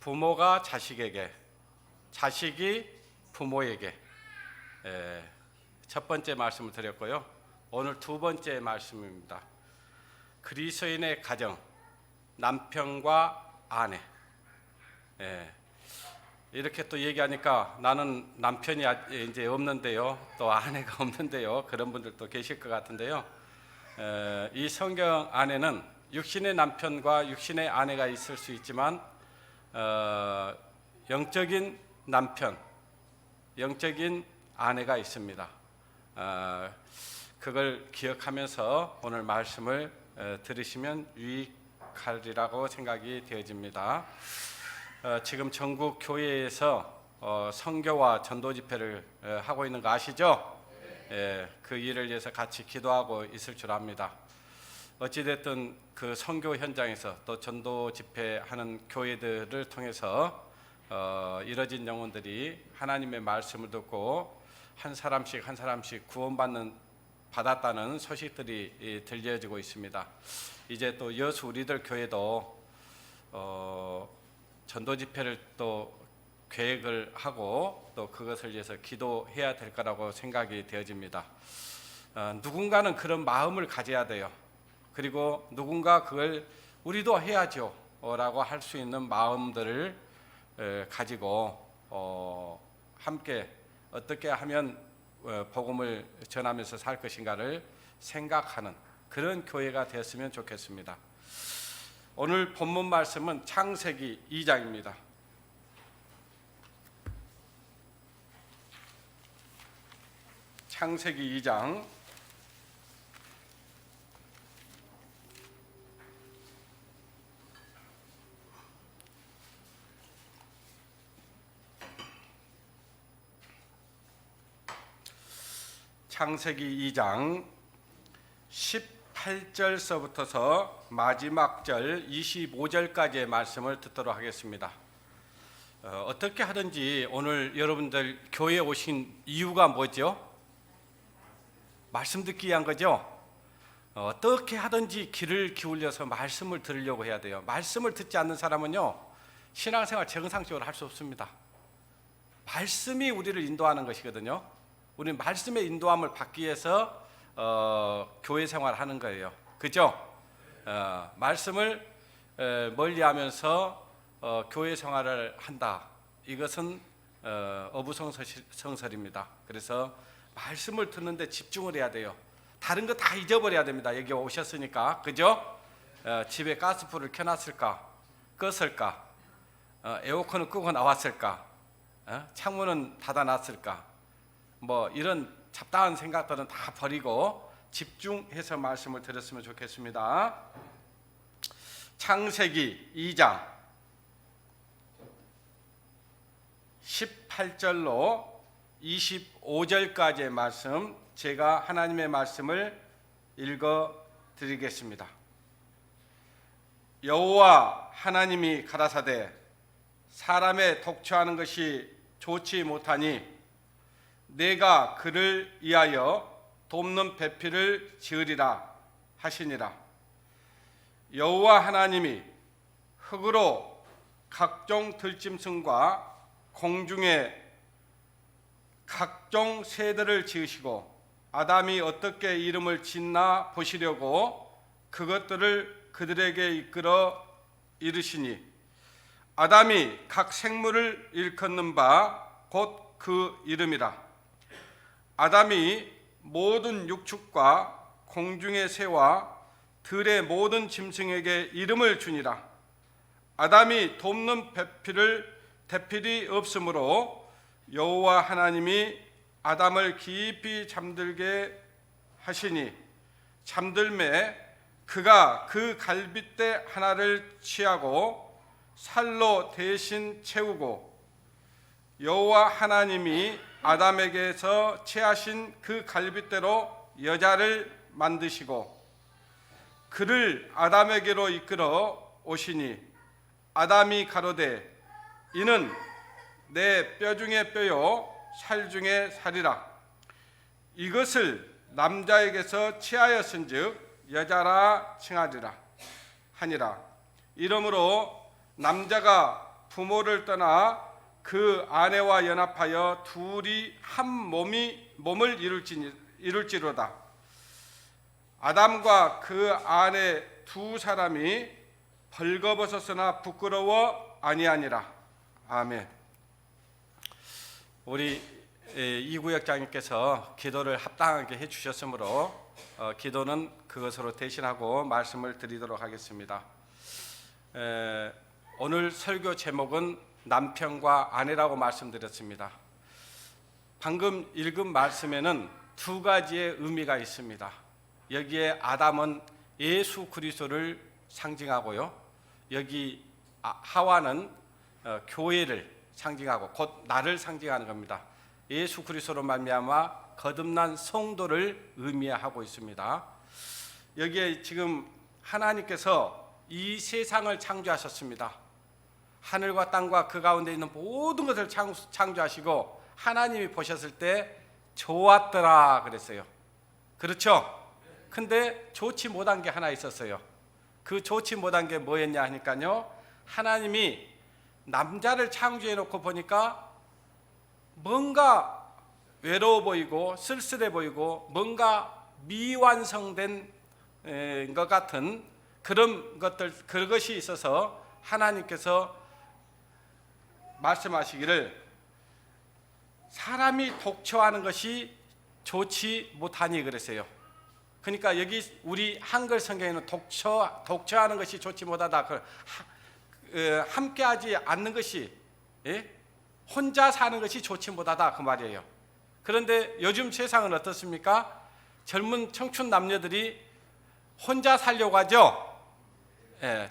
부모가 자식에게, 자식이 부모에게 첫 번째 말씀을 드렸고요. 오늘 두 번째 말씀입니다. 그리스도인의 가정, 남편과 아내. 이렇게 또 얘기하니까 나는 남편이 이제 없는데요, 또 아내가 없는데요, 그런 분들도 계실 것 같은데요. 이 성경 안에는 육신의 남편과 육신의 아내가 있을 수 있지만 영적인 남편, 영적인 아내가 있습니다. 그걸 기억하면서 오늘 말씀을 들으시면 유익하리라고 생각이 되어집니다. 지금 전국 교회에서 선교와 전도 집회를 하고 있는 거 아시죠? 그 일을 위해서 같이 기도하고 있을 줄 압니다. 어찌됐든 그 선교 현장에서 또 전도 집회하는 교회들을 통해서 이뤄진 영혼들이 하나님의 말씀을 듣고 한 사람씩 한 사람씩 받았다는 소식들이 들려지고 있습니다. 이제 또 여수 우리들 교회도 전도 집회를 또 계획을 하고 또 그것을 위해서 기도해야 될 거라고 생각이 되어집니다. 누군가는 그런 마음을 가져야 돼요. 그리고 누군가 그걸 우리도 해야죠 라고 할 수 있는 마음들을 가지고 함께 어떻게 하면 복음을 전하면서 살 것인가를 생각하는 그런 교회가 되었으면 좋겠습니다. 오늘 본문 말씀은 창세기 2장입니다. 창세기 2장 18절서부터서 마지막 절 25절까지의 말씀을 듣도록 하겠습니다. 어떻게 하든지 오늘 여러분들 교회에 오신 이유가 뭐죠? 말씀 듣기 위한 거죠? 어떻게 하든지 귀를 기울여서 말씀을 들으려고 해야 돼요. 말씀을 듣지 않는 사람은요, 신앙생활 정상적으로 할 수 없습니다. 말씀이 우리를 인도하는 것이거든요. 우리는 말씀의 인도함을 받기 위해서 교회 생활하는 거예요. 그죠? 말씀을 멀리하면서 교회 생활을 한다. 이것은 어부성설입니다. 그래서 말씀을 듣는데 집중을 해야 돼요. 다른 거 다 잊어버려야 됩니다. 여기 오셨으니까. 그죠? 집에 가스불을 켜놨을까? 껐을까? 에어컨을 끄고 나왔을까? 창문은 닫아놨을까? 뭐 이런 잡다한 생각들은 다 버리고 집중해서 말씀을 들었으면 좋겠습니다. 창세기 2장 18절로 25절까지의 말씀, 제가 하나님의 말씀을 읽어 드리겠습니다. 여호와 하나님이 가라사대 사람의 독초하는 것이 좋지 못하니 내가 그를 위하여 돕는 배필을 지으리라 하시니라. 여호와 하나님이 흙으로 각종 들짐승과 공중의 각종 새들을 지으시고 아담이 어떻게 이름을 짓나 보시려고 그것들을 그들에게 이끌어 이르시니 아담이 각 생물을 일컫는 바 곧 그 이름이라. 아담이 모든 육축과 공중의 새와 들의 모든 짐승에게 이름을 주니라. 아담이 돕는 대필이 없으므로 여호와 하나님이 아담을 깊이 잠들게 하시니 잠들매 그가 그 갈빗대 하나를 취하고 살로 대신 채우고 여호와 하나님이 아담에게서 취하신 그 갈빗대로 여자를 만드시고 그를 아담에게로 이끌어 오시니 아담이 가로되 이는 내 뼈 중에 뼈요 살 중에 살이라. 이것을 남자에게서 취하였은즉 여자라 칭하리라 하니라. 이러므로 남자가 부모를 떠나 그 아내와 연합하여 둘이 한 몸을 이룰지로다. 아담과 그 아내 두 사람이 벌거벗었으나 부끄러워 아니하니라. 아멘. 우리 이구역장님께서 기도를 합당하게 해주셨으므로 기도는 그것으로 대신하고 말씀을 드리도록 하겠습니다. 오늘 설교 제목은 남편과 아내라고 말씀드렸습니다. 방금 읽은 말씀에는 두 가지의 의미가 있습니다. 여기에 아담은 예수 그리스도를 상징하고요, 여기 하와는 교회를 상징하고 곧 나를 상징하는 겁니다. 예수 그리스도로 말미암아 거듭난 성도를 의미하고 있습니다. 여기에 지금 하나님께서 이 세상을 창조하셨습니다. 하늘과 땅과 그 가운데 있는 모든 것을 창조하시고 하나님이 보셨을 때 좋았더라 그랬어요. 그렇죠? 근데 좋지 못한 게 하나 있었어요. 그 좋지 못한 게 뭐였냐 하니까요, 하나님이 남자를 창조해 놓고 보니까 뭔가 외로워 보이고 쓸쓸해 보이고 뭔가 미완성된 것 같은 그것이 있어서 하나님께서 말씀하시기를 사람이 독처하는 것이 좋지 못하니 그랬어요. 그러니까 여기 우리 한글 성경에는 독처하는 것이 좋지 못하다, 함께하지 않는 것이, 혼자 사는 것이 좋지 못하다 그 말이에요. 그런데 요즘 세상은 어떻습니까? 젊은 청춘 남녀들이 혼자 살려고 하죠.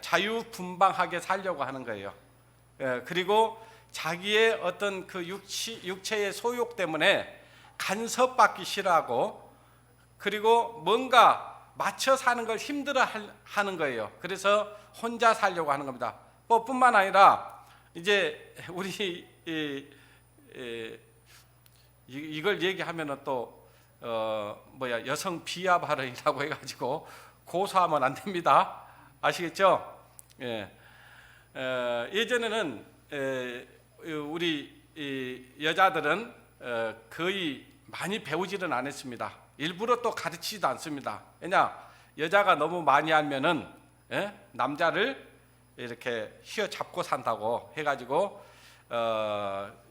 자유분방하게 살려고 하는 거예요. 그리고 자기의 어떤 그 육체의 소욕 때문에 간섭받기 싫어하고, 그리고 뭔가 맞춰 사는 걸 힘들어 하는 거예요. 그래서 혼자 살려고 하는 겁니다. 뿐만 아니라 이제 우리 이걸 얘기하면은 또 여성 비하 발언이라고 해가지고 고소하면 안 됩니다. 아시겠죠? 예전에는 우리 여자들은 거의 많이 배우지는 않았습니다. 일부러 또 가르치지도 않습니다. 왜냐? 여자가 너무 많이 알면은 남자를 이렇게 휘어잡고 산다고 해가지고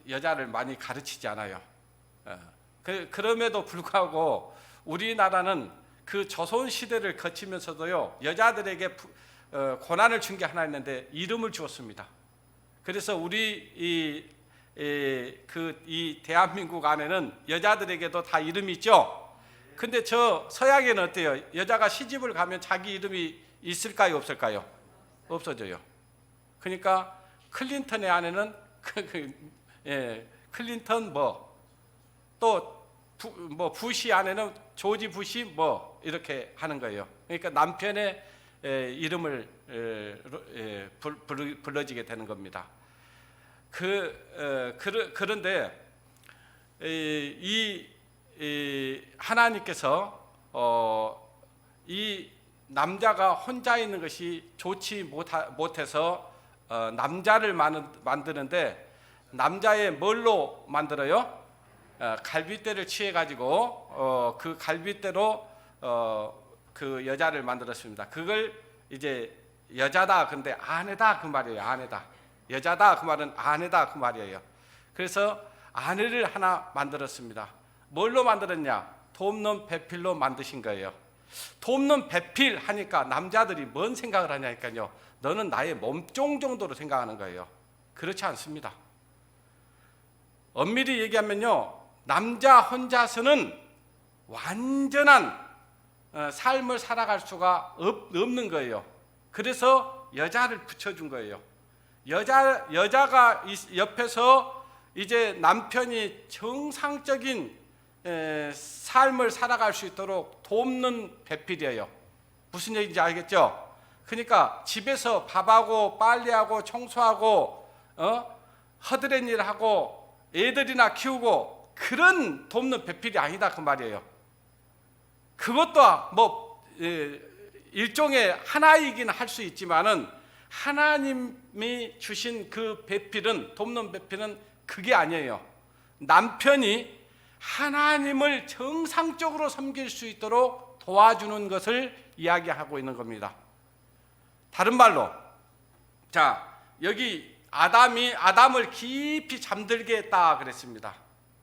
여자를 많이 가르치지 않아요. 그럼에도 불구하고 우리나라는 그 조선 시대를 거치면서도요, 여자들에게 고난을 준 게 하나 있는데 이름을 주었습니다. 그래서 우리 이 대한민국 안에는 여자들에게도 다 이름이 있죠. 근데 저 서양에는 어때요? 여자가 시집을 가면 자기 이름이 있을까요, 없을까요? 없어져요. 그러니까 클린턴의 아내는 클린턴 또 부시 아내는 조지 부시 이렇게 하는 거예요. 그러니까 남편의 이름을 불러지게 되는 겁니다. 그런데 이 하나님께서 이 남자가 혼자 있는 것이 좋지 못해서 남자를 만드는데, 남자의 뭘로 만들어요? 갈빗대를 취해 가지고 그 갈빗대로 그 여자를 만들었습니다. 그걸 이제 여자다 근데 아내다 그 말이에요. 아내다. 여자다 그 말은 아내다 그 말이에요. 그래서 아내를 하나 만들었습니다. 뭘로 만들었냐? 돕는 배필로 만드신 거예요. 돕는 배필 하니까 남자들이 뭔 생각을 하냐니까요, 너는 나의 몸종 정도로 생각하는 거예요. 그렇지 않습니다. 엄밀히 얘기하면요, 남자 혼자서는 완전한 삶을 살아갈 수가 없는 거예요. 그래서 여자를 붙여준 거예요. 여자가 옆에서 이제 남편이 정상적인 삶을 살아갈 수 있도록 돕는 배필이에요. 무슨 얘기인지 알겠죠? 그러니까 집에서 밥하고 빨래하고 청소하고 허드렛 일하고 애들이나 키우고 그런 돕는 배필이 아니다 그 말이에요. 그것도 일종의 하나이긴 할 수 있지만은 하나님이 주신 그 배필은, 돕는 배필은 그게 아니에요. 남편이 하나님을 정상적으로 섬길 수 있도록 도와주는 것을 이야기하고 있는 겁니다. 다른 말로, 자, 여기 아담을 깊이 잠들게 했다 그랬습니다.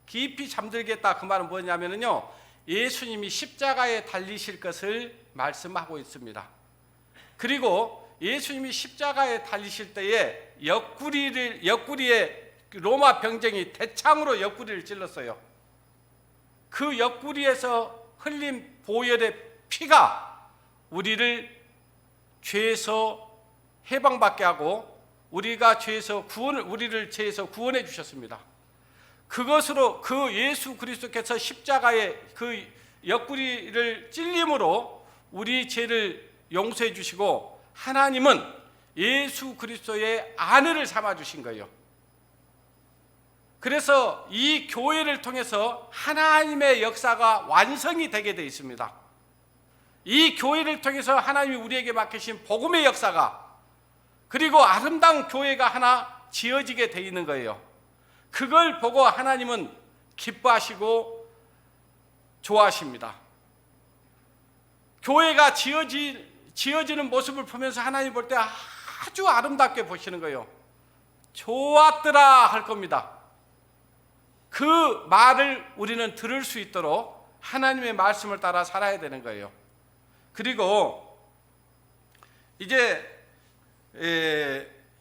깊이 잠들게 했다, 그 말은 뭐냐면요, 예수님이 십자가에 달리실 것을 말씀하고 있습니다. 그리고 예수님이 십자가에 달리실 때에 옆구리에 로마 병정이 대창으로 옆구리를 찔렀어요. 그 옆구리에서 흘린 보혈의 피가 우리를 죄에서 해방받게 하고 우리를 죄에서 구원해 주셨습니다. 그것으로 그 예수 그리스도께서 십자가에 그 옆구리를 찔림으로 우리 죄를 용서해 주시고, 하나님은 예수 그리스도의 아내를 삼아 주신 거예요. 그래서 이 교회를 통해서 하나님의 역사가 완성이 되게 되어 있습니다. 이 교회를 통해서 하나님이 우리에게 맡기신 복음의 역사가, 그리고 아름다운 교회가 하나 지어지게 되어 있는 거예요. 그걸 보고 하나님은 기뻐하시고 좋아하십니다. 교회가 지어지는 모습을 보면서 하나님 볼 때 아주 아름답게 보시는 거예요. 좋았더라 할 겁니다. 그 말을 우리는 들을 수 있도록 하나님의 말씀을 따라 살아야 되는 거예요. 그리고 이제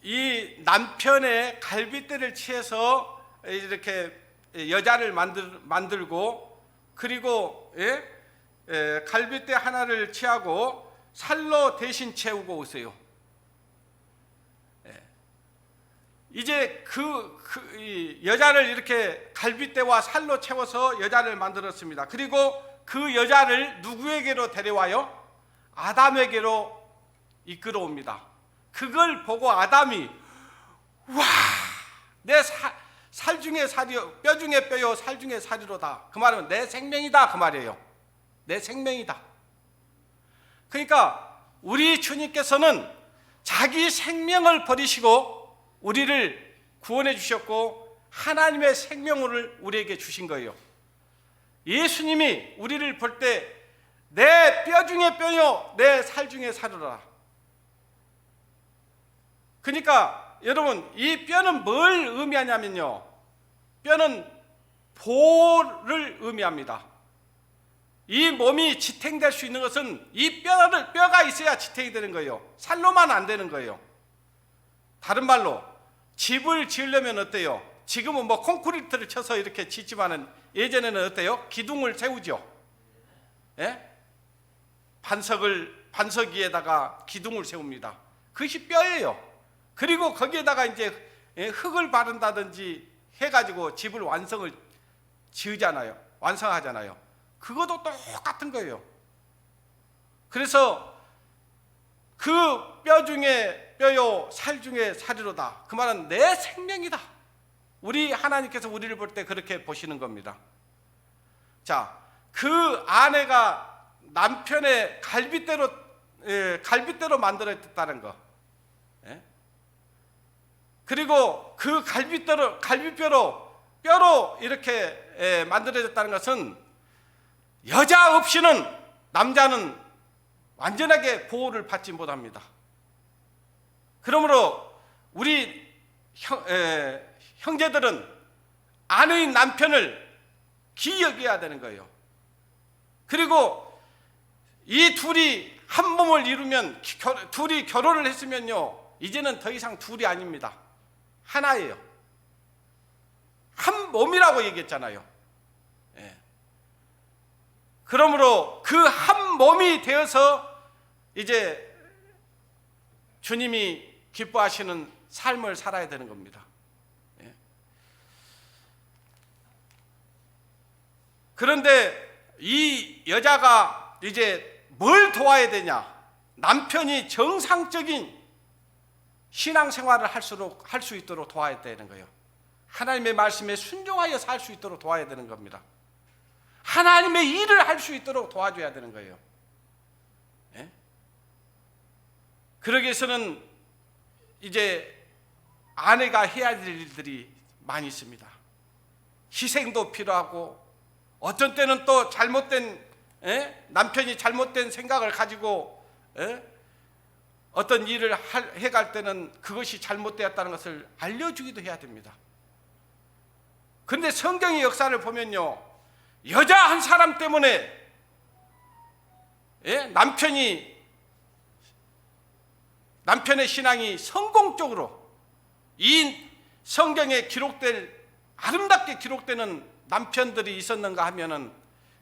이 남편의 갈빗대를 취해서 이렇게 여자를 만들고, 그리고 갈빗대 하나를 취하고 살로 대신 채우고 오세요. 이제 이 여자를 이렇게 갈빗대와 살로 채워서 여자를 만들었습니다. 그리고 그 여자를 누구에게로 데려와요? 아담에게로 이끌어옵니다. 그걸 보고 아담이, 와, 내 살 중에 살이요, 뼈 중에 뼈요, 살 중에 살이로다. 그 말은 내 생명이다, 그 말이에요. 내 생명이다. 그러니까 우리 주님께서는 자기 생명을 버리시고 우리를 구원해 주셨고 하나님의 생명을 우리에게 주신 거예요. 예수님이 우리를 볼 때 내 뼈 중에 뼈요, 내 살 중에 살이로다. 그러니까 여러분, 이 뼈는 뭘 의미하냐면요, 뼈는 보를 의미합니다. 이 몸이 지탱될 수 있는 것은 이 뼈가 있어야 지탱이 되는 거예요. 살로만 안 되는 거예요. 다른 말로 집을 지으려면 어때요? 지금은 뭐 콘크리트를 쳐서 이렇게 짓지만은 예전에는 어때요? 기둥을 세우죠. 예? 반석 위에다가 기둥을 세웁니다. 그것이 뼈예요. 그리고 거기에다가 이제 흙을 바른다든지 해가지고 집을 완성하잖아요. 그것도 똑같은 거예요. 그래서 그 뼈 중에 뼈요, 살 중에 살이로다. 그 말은 내 생명이다. 우리 하나님께서 우리를 볼 때 그렇게 보시는 겁니다. 자, 그 아내가 남편의 갈빗대로 만들어졌다는 거. 예? 그리고 그 갈빗뼈로 이렇게 만들어졌다는 것은 여자 없이는 남자는 완전하게 보호를 받지 못합니다. 그러므로 우리 형제들은 아내인 남편을 귀히 여겨야 되는 거예요. 그리고 이 둘이 한 몸을 이루면, 둘이 결혼을 했으면요, 이제는 더 이상 둘이 아닙니다. 하나예요. 한 몸이라고 얘기했잖아요. 예. 그러므로 그 한 몸이 되어서 이제 주님이 기뻐하시는 삶을 살아야 되는 겁니다. 예. 그런데 이 여자가 이제 뭘 도와야 되냐? 남편이 정상적인 신앙생활을 할 수 있도록 도와야 되는 거예요. 하나님의 말씀에 순종하여 살 수 있도록 도와야 되는 겁니다. 하나님의 일을 할 수 있도록 도와줘야 되는 거예요. 예? 그러기 위해서는 이제 아내가 해야 될 일들이 많이 있습니다. 희생도 필요하고, 어떤 때는 또 잘못된 남편이 잘못된 생각을 가지고 어떤 일을 해갈 때는 그것이 잘못되었다는 것을 알려주기도 해야 됩니다. 그런데 성경의 역사를 보면요, 여자 한 사람 때문에 남편의 신앙이 성공적으로, 이 성경에 아름답게 기록되는 남편들이 있었는가 하면은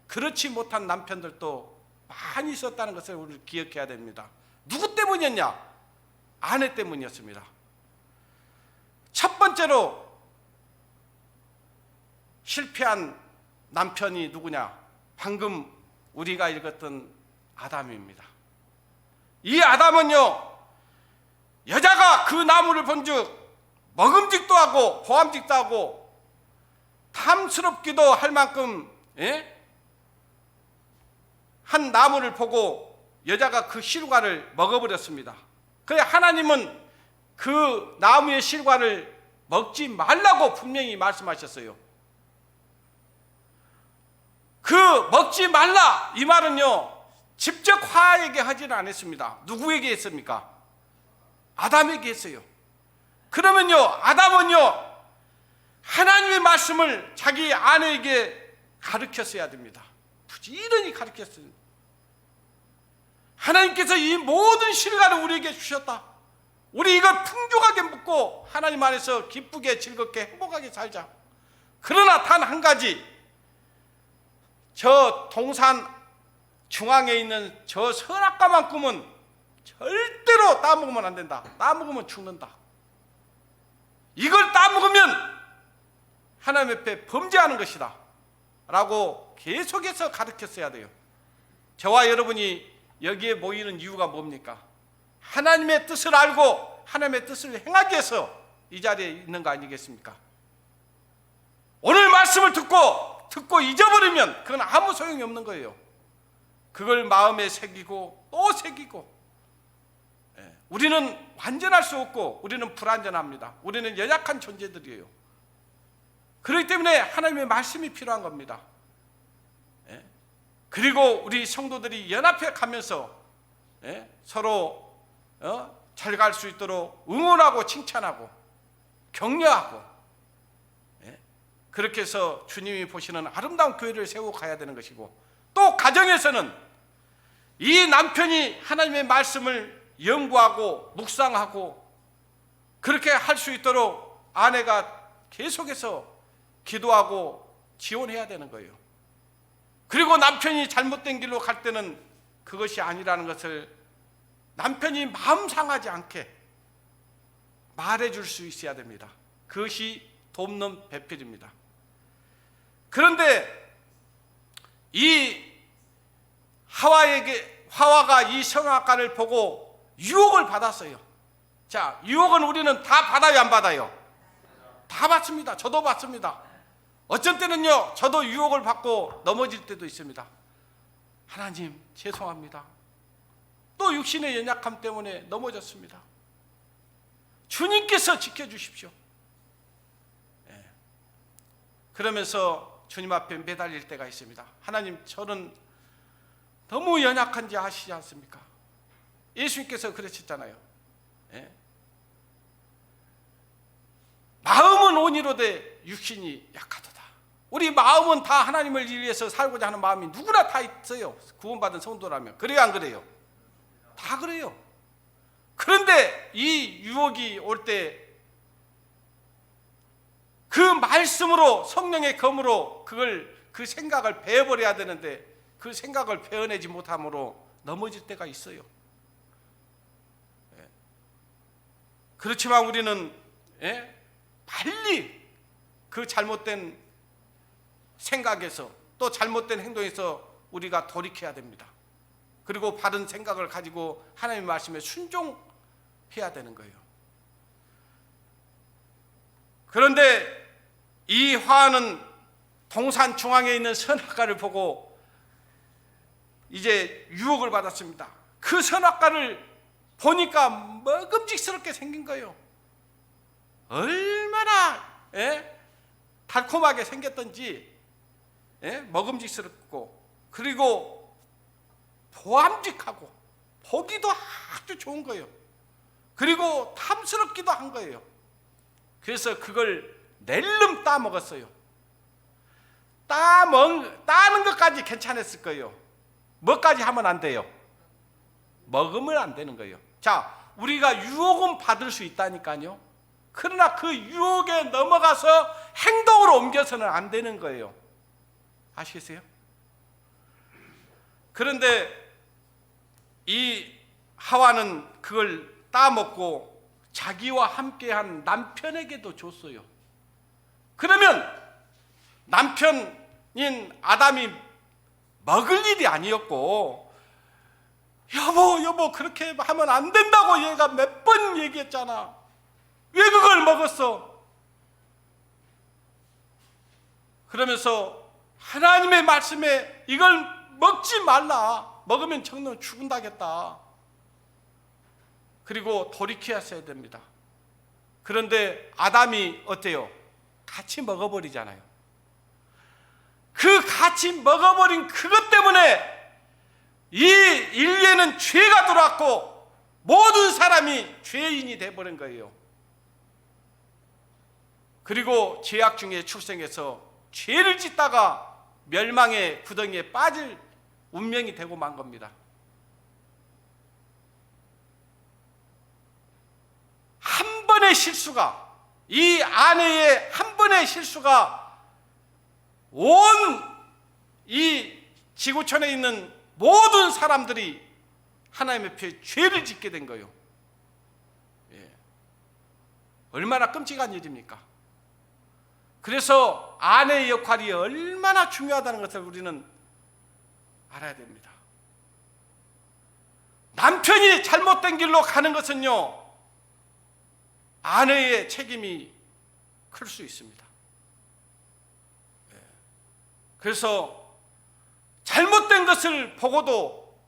그렇지 못한 남편들도 많이 있었다는 것을 우리 기억해야 됩니다. 누구 때문이었냐? 아내 때문이었습니다. 첫 번째로 실패한 남편이 누구냐? 방금 우리가 읽었던 아담입니다. 이 아담은요, 여자가 그 나무를 본즉 먹음직도 하고 보암직도 하고 탐스럽기도 할 만큼 한 나무를 보고 여자가 그 실과를 먹어버렸습니다. 그래 하나님은 그 나무의 실과를 먹지 말라고 분명히 말씀하셨어요. 그 먹지 말라 이 말은요, 직접 하와에게 하지는 않았습니다. 누구에게 했습니까? 아담에게 했어요. 그러면요, 아담은요, 하나님의 말씀을 자기 아내에게 가르쳤어야 됩니다. 부지런히 가르쳤어요. 하나님께서 이 모든 실과를 우리에게 주셨다. 우리 이걸 풍족하게 먹고 하나님 안에서 기쁘게 즐겁게 행복하게 살자. 그러나 단 한 가지, 저 동산 중앙에 있는 저 선악과만큼은 절대로 따먹으면 안 된다. 따먹으면 죽는다. 이걸 따먹으면 하나님 앞에 범죄하는 것이다 라고 계속해서 가르쳤어야 돼요. 저와 여러분이 여기에 모이는 이유가 뭡니까? 하나님의 뜻을 알고 하나님의 뜻을 행하기 위해서 이 자리에 있는 거 아니겠습니까? 오늘 말씀을 듣고 잊어버리면 그건 아무 소용이 없는 거예요. 그걸 마음에 새기고 또 새기고, 우리는 완전할 수 없고 우리는 불완전합니다. 우리는 연약한 존재들이에요. 그렇기 때문에 하나님의 말씀이 필요한 겁니다. 그리고 우리 성도들이 연합해 가면서 서로 잘 갈 수 있도록 응원하고 칭찬하고 격려하고, 그렇게 해서 주님이 보시는 아름다운 교회를 세우고 가야 되는 것이고, 또 가정에서는 이 남편이 하나님의 말씀을 연구하고 묵상하고 그렇게 할 수 있도록 아내가 계속해서 기도하고 지원해야 되는 거예요. 그리고 남편이 잘못된 길로 갈 때는 그것이 아니라는 것을 남편이 마음 상하지 않게 말해줄 수 있어야 됩니다. 그것이 돕는 배필입니다. 그런데 이 하와가 이 선악과를 보고 유혹을 받았어요. 자, 유혹은 우리는 다 받아요, 안 받아요? 다 받습니다. 저도 받습니다. 어쩐 때는요, 저도 유혹을 받고 넘어질 때도 있습니다. 하나님 죄송합니다. 또 육신의 연약함 때문에 넘어졌습니다. 주님께서 지켜주십시오. 그러면서 주님 앞에 매달릴 때가 있습니다. 하나님, 저는 너무 연약한지 아시지 않습니까? 예수님께서 그러셨잖아요. 마음은 온이로되 육신이 약하도다. 우리 마음은 다 하나님을 위해서 살고자 하는 마음이 누구나 다 있어요. 구원받은 성도라면. 그래요, 안 그래요? 다 그래요. 그런데 이 유혹이 올 때 그 말씀으로, 성령의 검으로 그 생각을 베어버려야 되는데 그 생각을 베어내지 못함으로 넘어질 때가 있어요. 그렇지만 우리는 빨리 그 잘못된 생각에서 또 잘못된 행동에서 우리가 돌이켜야 됩니다. 그리고 바른 생각을 가지고 하나님의 말씀에 순종해야 되는 거예요. 그런데 이 화는 동산 중앙에 있는 선악과를 보고 이제 유혹을 받았습니다. 그 선악과를 보니까 먹음직스럽게 생긴 거예요. 얼마나 달콤하게 생겼던지 먹음직스럽고, 그리고 보암직하고 보기도 아주 좋은 거예요. 그리고 탐스럽기도 한 거예요. 그래서 그걸 낼름 따먹었어요. 따는 것까지 괜찮았을 거예요. 뭐까지 하면 안 돼요? 먹으면 안 되는 거예요. 자, 우리가 유혹은 받을 수 있다니까요. 그러나 그 유혹에 넘어가서 행동으로 옮겨서는 안 되는 거예요. 아시겠어요? 그런데 이 하와는 그걸 따먹고 자기와 함께한 남편에게도 줬어요. 그러면 남편인 아담이 먹을 일이 아니었고, 여보 그렇게 하면 안 된다고 얘가 몇 번 얘기했잖아. 왜 그걸 먹었어? 그러면서 하나님의 말씀에 이걸 먹지 말라, 먹으면 정녕 죽는다겠다. 그리고 돌이켜야 됩니다. 그런데 아담이 어때요? 같이 먹어버리잖아요. 그 같이 먹어버린 그것 때문에 이 인류에는 죄가 들어왔고 모든 사람이 죄인이 돼버린 거예요. 그리고 죄악 중에 출생해서 죄를 짓다가 멸망의 구덩이에 빠질 운명이 되고 만 겁니다. 한 번의 실수가, 이 아내의 한 번의 실수가 온 이 지구촌에 있는 모든 사람들이 하나님 앞에 죄를 짓게 된 거예요. 얼마나 끔찍한 일입니까? 그래서 아내의 역할이 얼마나 중요하다는 것을 우리는 알아야 됩니다. 남편이 잘못된 길로 가는 것은요, 아내의 책임이 클 수 있습니다. 그래서 잘못된 것을 보고도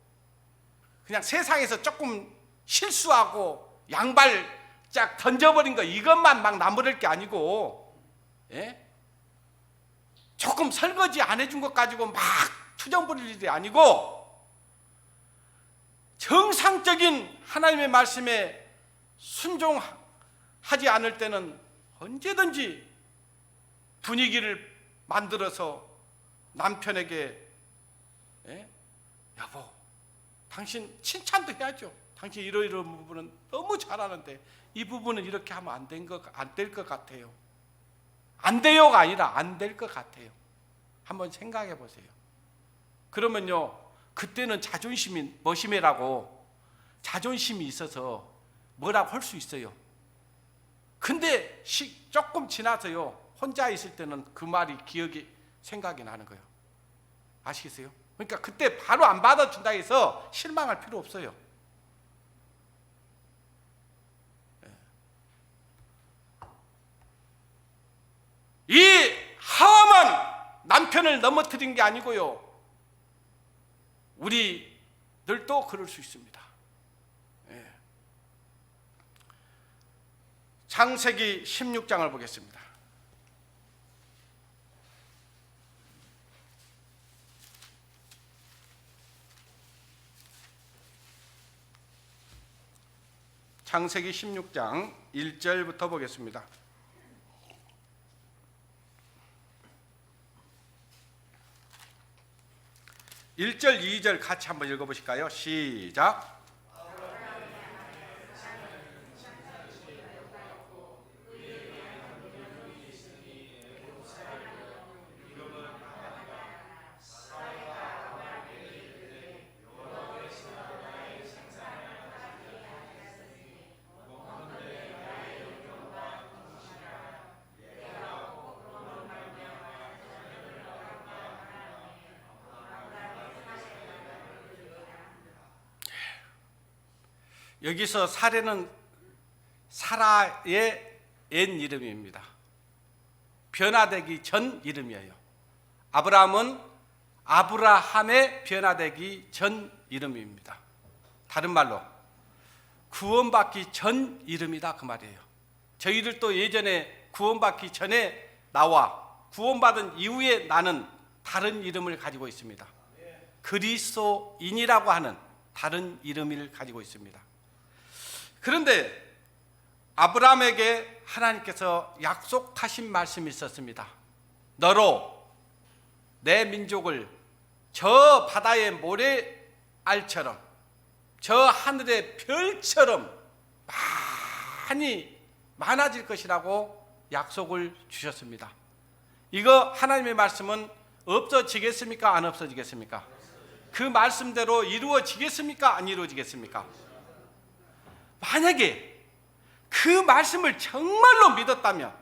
그냥 세상에서 조금 실수하고 양발 쫙 던져버린 거, 이것만 막 나무랄 게 아니고, 조금 설거지 안 해준 것 가지고 막 투정 부릴 일이 아니고, 정상적인 하나님의 말씀에 순종하지 않을 때는 언제든지 분위기를 만들어서 남편에게 여보, 당신 칭찬도 해야죠. 당신 이러이러한 부분은 너무 잘하는데 이 부분은 이렇게 하면 안 될 것 같아요. 안 돼요가 아니라 안 될 것 같아요. 한번 생각해 보세요. 그러면요, 그때는 자존심이 머심해라고 자존심이 있어서 뭐라고 할 수 있어요. 근데 조금 지나서요, 혼자 있을 때는 그 말이 기억이 생각이 나는 거예요. 아시겠어요? 그러니까 그때 바로 안 받아준다 해서 실망할 필요 없어요. 이 하와만 남편을 넘어뜨린 게 아니고요, 우리들도 그럴 수 있습니다. 창세기 16장을 보겠습니다. 창세기 16장 1절부터 보겠습니다. 1절, 2절 같이 한번 읽어보실까요? 시작. 여기서 사례는 사라의 옛 이름입니다. 변화되기 전 이름이에요. 아브라함은 아브라함의 변화되기 전 이름입니다. 다른 말로 구원받기 전 이름이다 그 말이에요. 저희들도 예전에 구원받기 전에 나와 구원받은 이후에 나는 다른 이름을 가지고 있습니다. 그리스도인이라고 하는 다른 이름을 가지고 있습니다. 그런데 아브라함에게 하나님께서 약속하신 말씀이 있었습니다. 너로 내 민족을 저 바다의 모래알처럼 저 하늘의 별처럼 많이 많아질 것이라고 약속을 주셨습니다. 이거 하나님의 말씀은 없어지겠습니까? 안 없어지겠습니까? 그 말씀대로 이루어지겠습니까? 안 이루어지겠습니까? 만약에 그 말씀을 정말로 믿었다면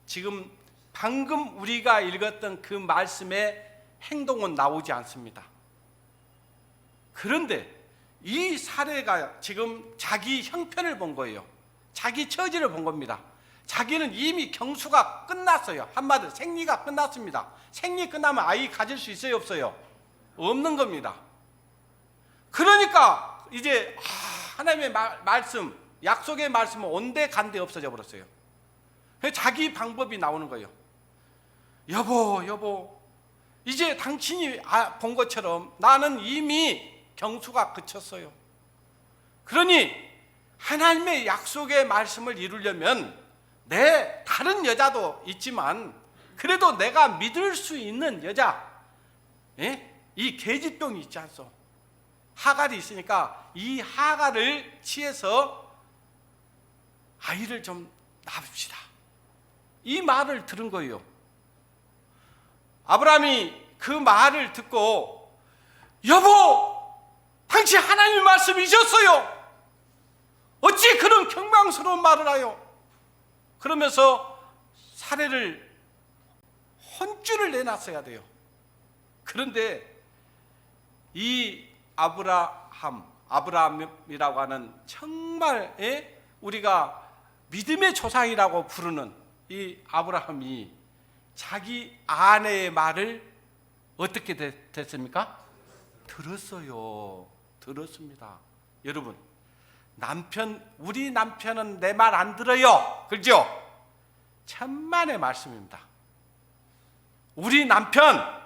지금 방금 우리가 읽었던 그 말씀의 행동은 나오지 않습니다. 그런데 이 사례가 지금 자기 형편을 본 거예요. 자기 처지를 본 겁니다. 자기는 이미 경수가 끝났어요. 한마디로 생리가 끝났습니다. 생리 끝나면 아이 가질 수 있어요? 없어요? 없는 겁니다. 그러니까 이제 하나님의 말씀, 약속의 말씀은 온데간데 없어져 버렸어요. 자기 방법이 나오는 거예요. 여보, 이제 당신이 본 것처럼 나는 이미 경수가 그쳤어요. 그러니 하나님의 약속의 말씀을 이루려면 내 다른 여자도 있지만 그래도 내가 믿을 수 있는 여자, 이 계집종이 있지 않소? 하갈이 있으니까 이 하갈을 취해서 아이를 좀 낳읍시다. 이 말을 들은 거예요. 아브라함이 그 말을 듣고 여보, 당신 하나님의 말씀이셨어요. 어찌 그런 경망스러운 말을 하요? 그러면서 사례를 혼쭐을 내놨어야 돼요. 그런데 이 아브라함이라고 하는 정말 우리가 믿음의 조상이라고 부르는 이 아브라함이 자기 아내의 말을 어떻게 됐습니까? 들었습니다. 여러분, 우리 남편은 내 말 안 들어요. 그렇죠? 천만의 말씀입니다. 우리 남편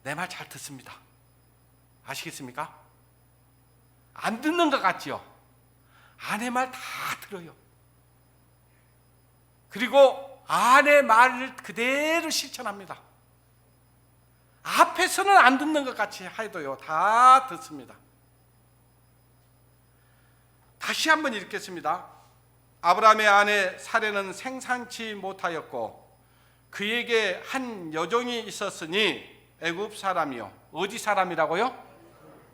내 말 잘 듣습니다. 아시겠습니까? 안 듣는 것 같지요? 아내 말 다 들어요. 그리고 아내 말을 그대로 실천합니다. 앞에서는 안 듣는 것 같이 해도요, 다 듣습니다. 다시 한번 읽겠습니다. 아브라함의 아내 사레는 생산치 못하였고 그에게 한 여종이 있었으니 애굽 사람이요. 어디 사람이라고요?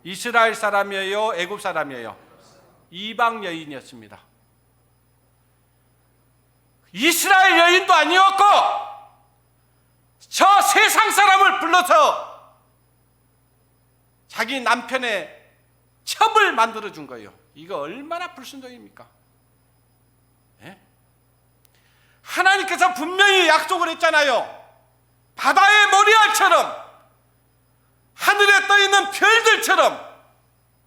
이스라엘 사람이에요? 애굽 사람이에요? 이방 여인이었습니다. 이스라엘 여인도 아니었고 저 세상 사람을 불러서 자기 남편의 첩을 만들어준 거예요. 이거 얼마나 불순종입니까? 하나님께서 분명히 약속을 했잖아요. 바다의 모래알처럼 하늘에 떠있는 별들처럼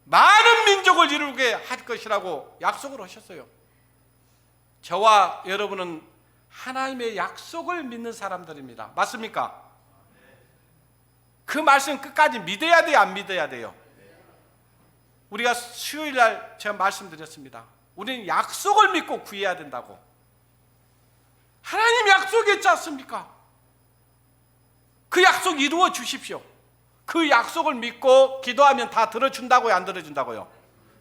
많은 민족을 이루게 할 것이라고 약속을 하셨어요. 저와 여러분은 하나님의 약속을 믿는 사람들입니다. 맞습니까? 그 말씀 끝까지 믿어야 돼요? 안 믿어야 돼요? 우리가 수요일날 제가 말씀드렸습니다. 우리는 약속을 믿고 구해야 된다고. 하나님 약속했지 않습니까? 그 약속 이루어 주십시오. 그 약속을 믿고 기도하면 다 들어준다고요? 안 들어준다고요?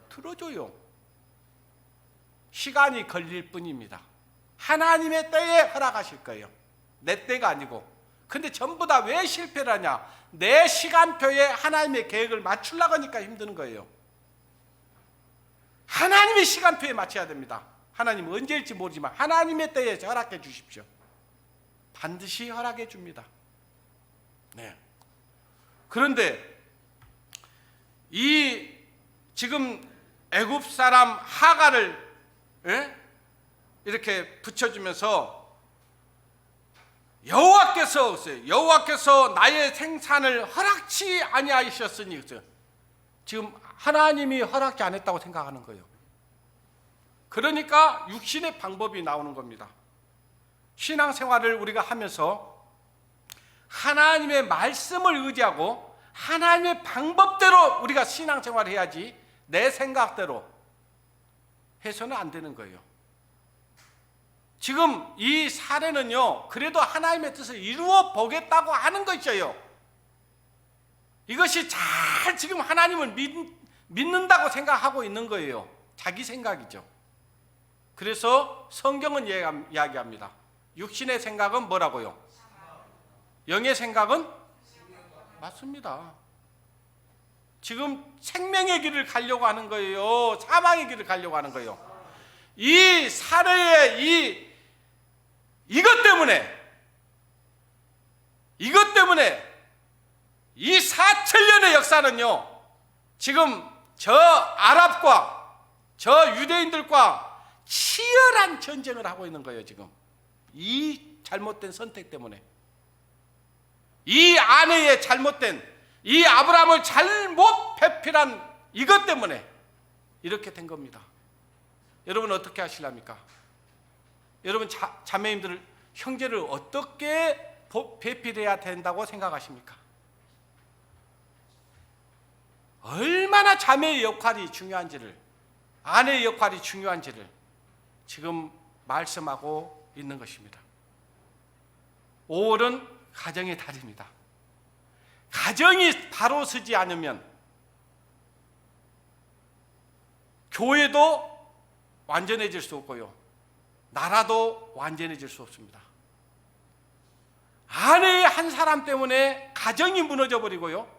들어줘요. 시간이 걸릴 뿐입니다. 하나님의 때에 허락하실 거예요. 내 때가 아니고. 근데 전부 다 왜 실패를 하냐? 내 시간표에 하나님의 계획을 맞추려고 하니까 힘든 거예요. 하나님의 시간표에 맞춰야 됩니다. 하나님 언제일지 모르지만 하나님의 때에 허락해 주십시오. 반드시 허락해 줍니다. 네. 그런데 이 지금 애굽 사람 하갈을 이렇게 붙여주면서 여호와께서 나의 생산을 허락치 아니하셨으니 지금 하나님이 허락지 안 했다고 생각하는 거예요. 그러니까 육신의 방법이 나오는 겁니다. 신앙생활을 우리가 하면서 하나님의 말씀을 의지하고 하나님의 방법대로 우리가 신앙생활을 해야지 내 생각대로 해서는 안 되는 거예요. 지금 이 사례는요, 그래도 하나님의 뜻을 이루어 보겠다고 하는 것이에요. 이것이 잘 지금 하나님을 믿는다고 생각하고 있는 거예요. 자기 생각이죠. 그래서 성경은 이야기합니다. 육신의 생각은 뭐라고요? 영의 생각은? 맞습니다. 지금 생명의 길을 가려고 하는 거예요? 사망의 길을 가려고 하는 거예요? 이 사례의 이것 때문에 이 4,000년의 역사는요, 지금 저 아랍과 저 유대인들과 치열한 전쟁을 하고 있는 거예요. 지금 이 잘못된 선택 때문에, 이 아내의 잘못된, 이 아브라함을 잘못 배필한 이것 때문에 이렇게 된 겁니다. 여러분 어떻게 하시랍니까? 여러분 자매님들, 형제를 어떻게 배필해야 된다고 생각하십니까? 얼마나 자매의 역할이 중요한지를, 아내의 역할이 중요한지를 지금 말씀하고 있는 것입니다. 5월은 가정의 달입니다. 가정이 바로 서지 않으면 교회도 완전해질 수 없고요, 나라도 완전해질 수 없습니다. 아내의 한 사람 때문에 가정이 무너져 버리고요,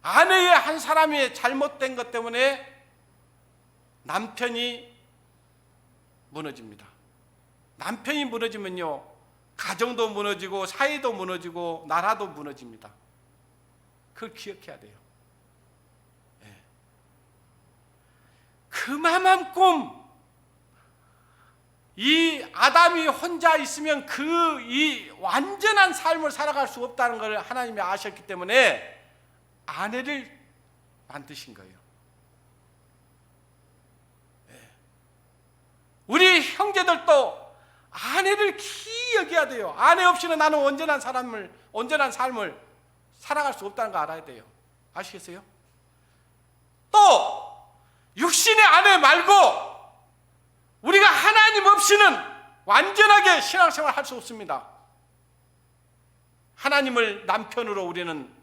아내의 한 사람이 잘못된 것 때문에 남편이 무너집니다. 남편이 무너지면요, 가정도 무너지고 사회도 무너지고 나라도 무너집니다. 그걸 기억해야 돼요. 네. 그만큼 이 아담이 혼자 있으면 이 완전한 삶을 살아갈 수 없다는 걸 하나님이 아셨기 때문에 아내를 만드신 거예요. 네. 우리 형제들도 아내를 귀히 여겨야 돼요. 아내 없이는 나는 온전한 삶을 살아갈 수 없다는 거 알아야 돼요. 아시겠어요? 또 육신의 아내 말고 우리가 하나님 없이는 완전하게 신앙생활 할 수 없습니다. 하나님을 남편으로 우리는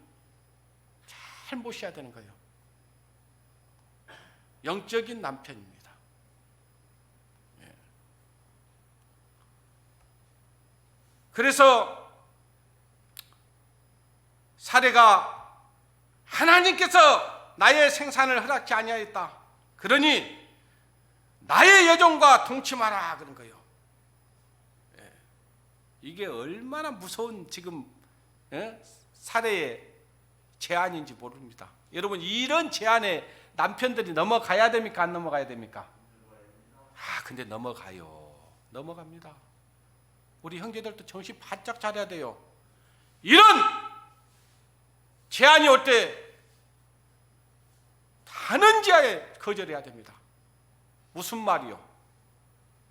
잘 모셔야 되는 거예요. 영적인 남편입니다. 예. 그래서 사례가 하나님께서 나의 생산을 허락지 아니하였다, 그러니 나의 여종과 동침하라, 그런 거예요. 예. 이게 얼마나 무서운 지금 사례의 제안인지 모릅니다. 여러분, 이런 제안에 남편들이 넘어가야 됩니까? 안 넘어가야 됩니까? 근데 넘어갑니다. 우리 형제들도 정신 바짝 차려야 돼요. 이런 제안이 올 때 단언지하에 거절해야 됩니다. 무슨 말이요?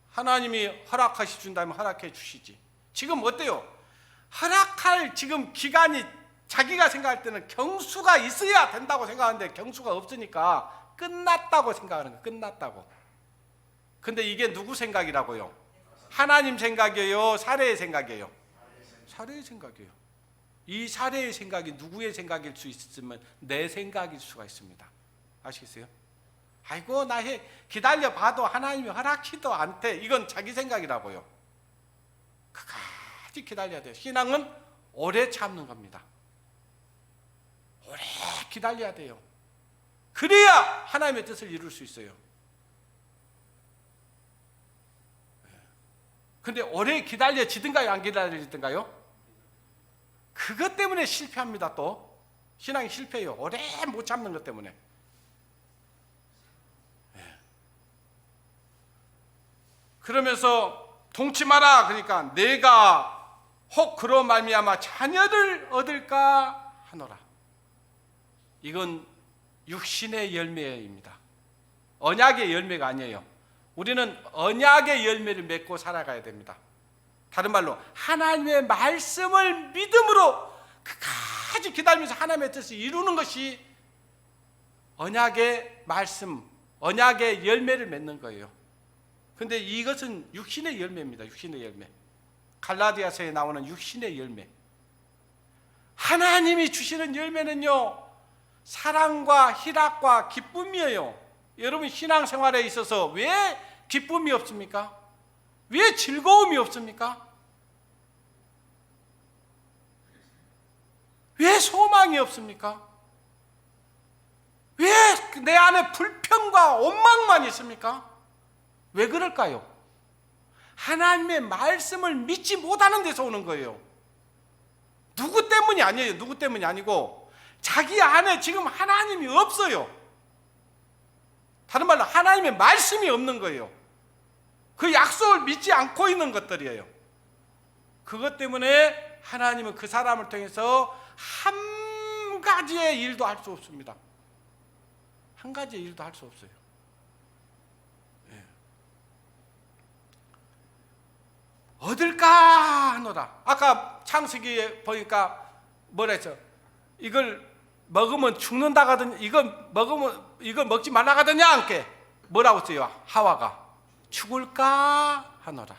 하나님이 허락하시 준다면 허락해 주시지. 지금 어때요? 허락할 지금 기간이 자기가 생각할 때는 경수가 있어야 된다고 생각하는데 경수가 없으니까 끝났다고 생각하는 거예요. 끝났다고. 근데 이게 누구 생각이라고요? 하나님 생각이에요? 사례의 생각이에요? 사례의 생각이에요. 이 사례의 생각이 누구의 생각일 수 있으면 내 생각일 수가 있습니다. 아시겠어요? 아이고, 나 기다려봐도 하나님이 허락치도 않대. 이건 자기 생각이라고요. 끝까지 기다려야 돼요. 신앙은 오래 참는 겁니다. 오래 기다려야 돼요. 그래야 하나님의 뜻을 이룰 수 있어요. 근데 오래 기다려지든가요, 안 기다려지든가요? 그것 때문에 실패합니다. 또 신앙이 실패해요. 오래 못 참는 것 때문에. 그러면서 동침하라, 그러니까 내가 혹 그로 말미암아 자녀를 얻을까 하노라. 이건 육신의 열매입니다. 언약의 열매가 아니에요. 우리는 언약의 열매를 맺고 살아가야 됩니다. 다른 말로 하나님의 말씀을 믿음으로 끝까지 기다리면서 하나님의 뜻을 이루는 것이 언약의 말씀, 언약의 열매를 맺는 거예요. 근데 이것은 육신의 열매입니다. 육신의 열매. 갈라디아서에 나오는 육신의 열매. 하나님이 주시는 열매는요, 사랑과 희락과 기쁨이에요. 여러분 신앙생활에 있어서 왜 기쁨이 없습니까? 왜 즐거움이 없습니까? 왜 소망이 없습니까? 왜 내 안에 불평과 원망만 있습니까? 왜 그럴까요? 하나님의 말씀을 믿지 못하는 데서 오는 거예요. 누구 때문이 아니에요. 누구 때문이 아니고 자기 안에 지금 하나님이 없어요. 다른 말로 하나님의 말씀이 없는 거예요. 그 약속을 믿지 않고 있는 것들이에요. 그것 때문에 하나님은 그 사람을 통해서 한 가지의 일도 할 수 없습니다. 한 가지의 일도 할 수 없어요. 예. 얻을까 하노라. 아까 창세기에 보니까 뭐라 했죠? 이걸 먹으면 죽는다거든. 이거 먹으면 이거 먹지 말라거든요. 함께 뭐라고 써요? 하와가 죽을까 하노라.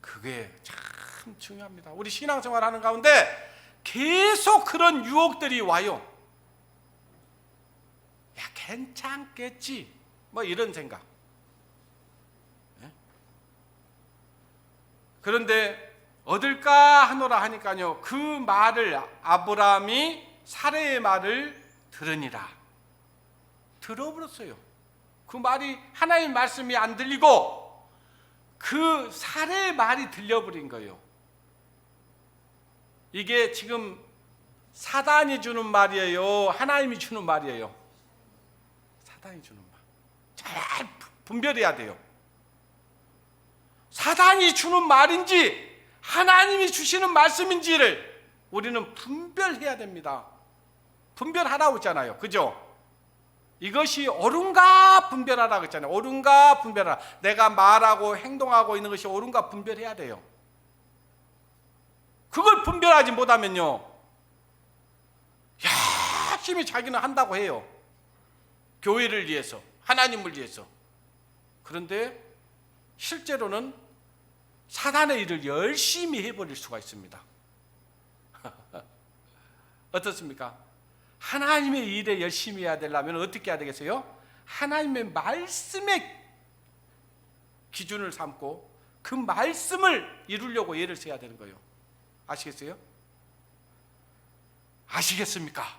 그게 참 중요합니다. 우리 신앙생활 하는 가운데 계속 그런 유혹들이 와요. 야, 괜찮겠지. 뭐 이런 생각. 네? 그런데 얻을까 하노라 하니까요, 그 말을 아브라함이 사례의 말을 들으니라. 들어버렸어요. 그 말이 하나님의 말씀이 안 들리고 그 사례의 말이 들려버린 거예요. 이게 지금 사단이 주는 말이에요? 하나님이 주는 말이에요? 사단이 주는 말. 잘 분별해야 돼요. 사단이 주는 말인지 하나님이 주시는 말씀인지를 우리는 분별해야 됩니다. 분별하라고 했잖아요. 그죠? 이것이 옳은가 분별하라고 했잖아요. 옳은가 분별하라. 내가 말하고 행동하고 있는 것이 옳은가 분별해야 돼요. 그걸 분별하지 못하면요, 열심히 자기는 한다고 해요. 교회를 위해서, 하나님을 위해서. 그런데 실제로는 사단의 일을 열심히 해버릴 수가 있습니다. 어떻습니까? 하나님의 일에 열심히 해야 되려면 어떻게 해야 되겠어요? 하나님의 말씀의 기준을 삼고 그 말씀을 이루려고 애를 써야 되는 거예요. 아시겠어요? 아시겠습니까?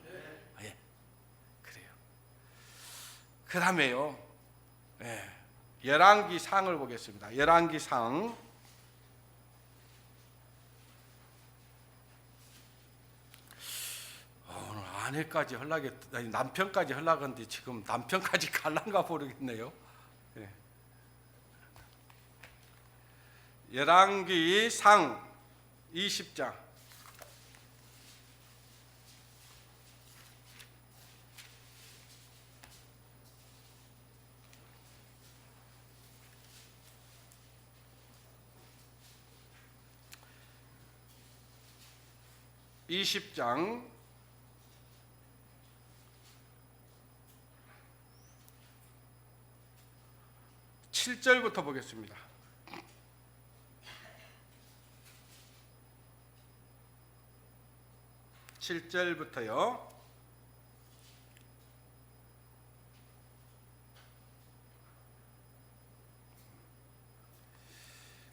네. 예, 그래요. 그 다음에요, 예, 열왕기 상을 보겠습니다. 열왕기 상 오늘 아내까지 아니 남편까지 하려는데 지금 남편까지 갈란가 모르겠네요. 예. 열왕기 상 20장 7절부터 보겠습니다. 7절부터요.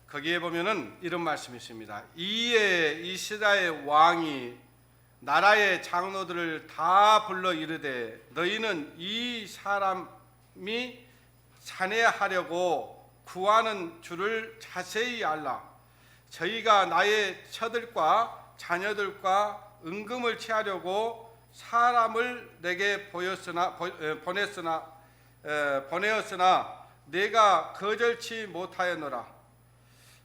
거기에 보면은 이런 말씀이 있습니다. 이에 이스라엘 왕이 나라의 장로들을 다 불러 이르되 너희는 이 사람이 찬해하려고 구하는 줄을 자세히 알라. 저희가 나의 처들과 자녀들과 은금을 취하려고 사람을 내게 보내었으나 내가 거절치 못하였노라.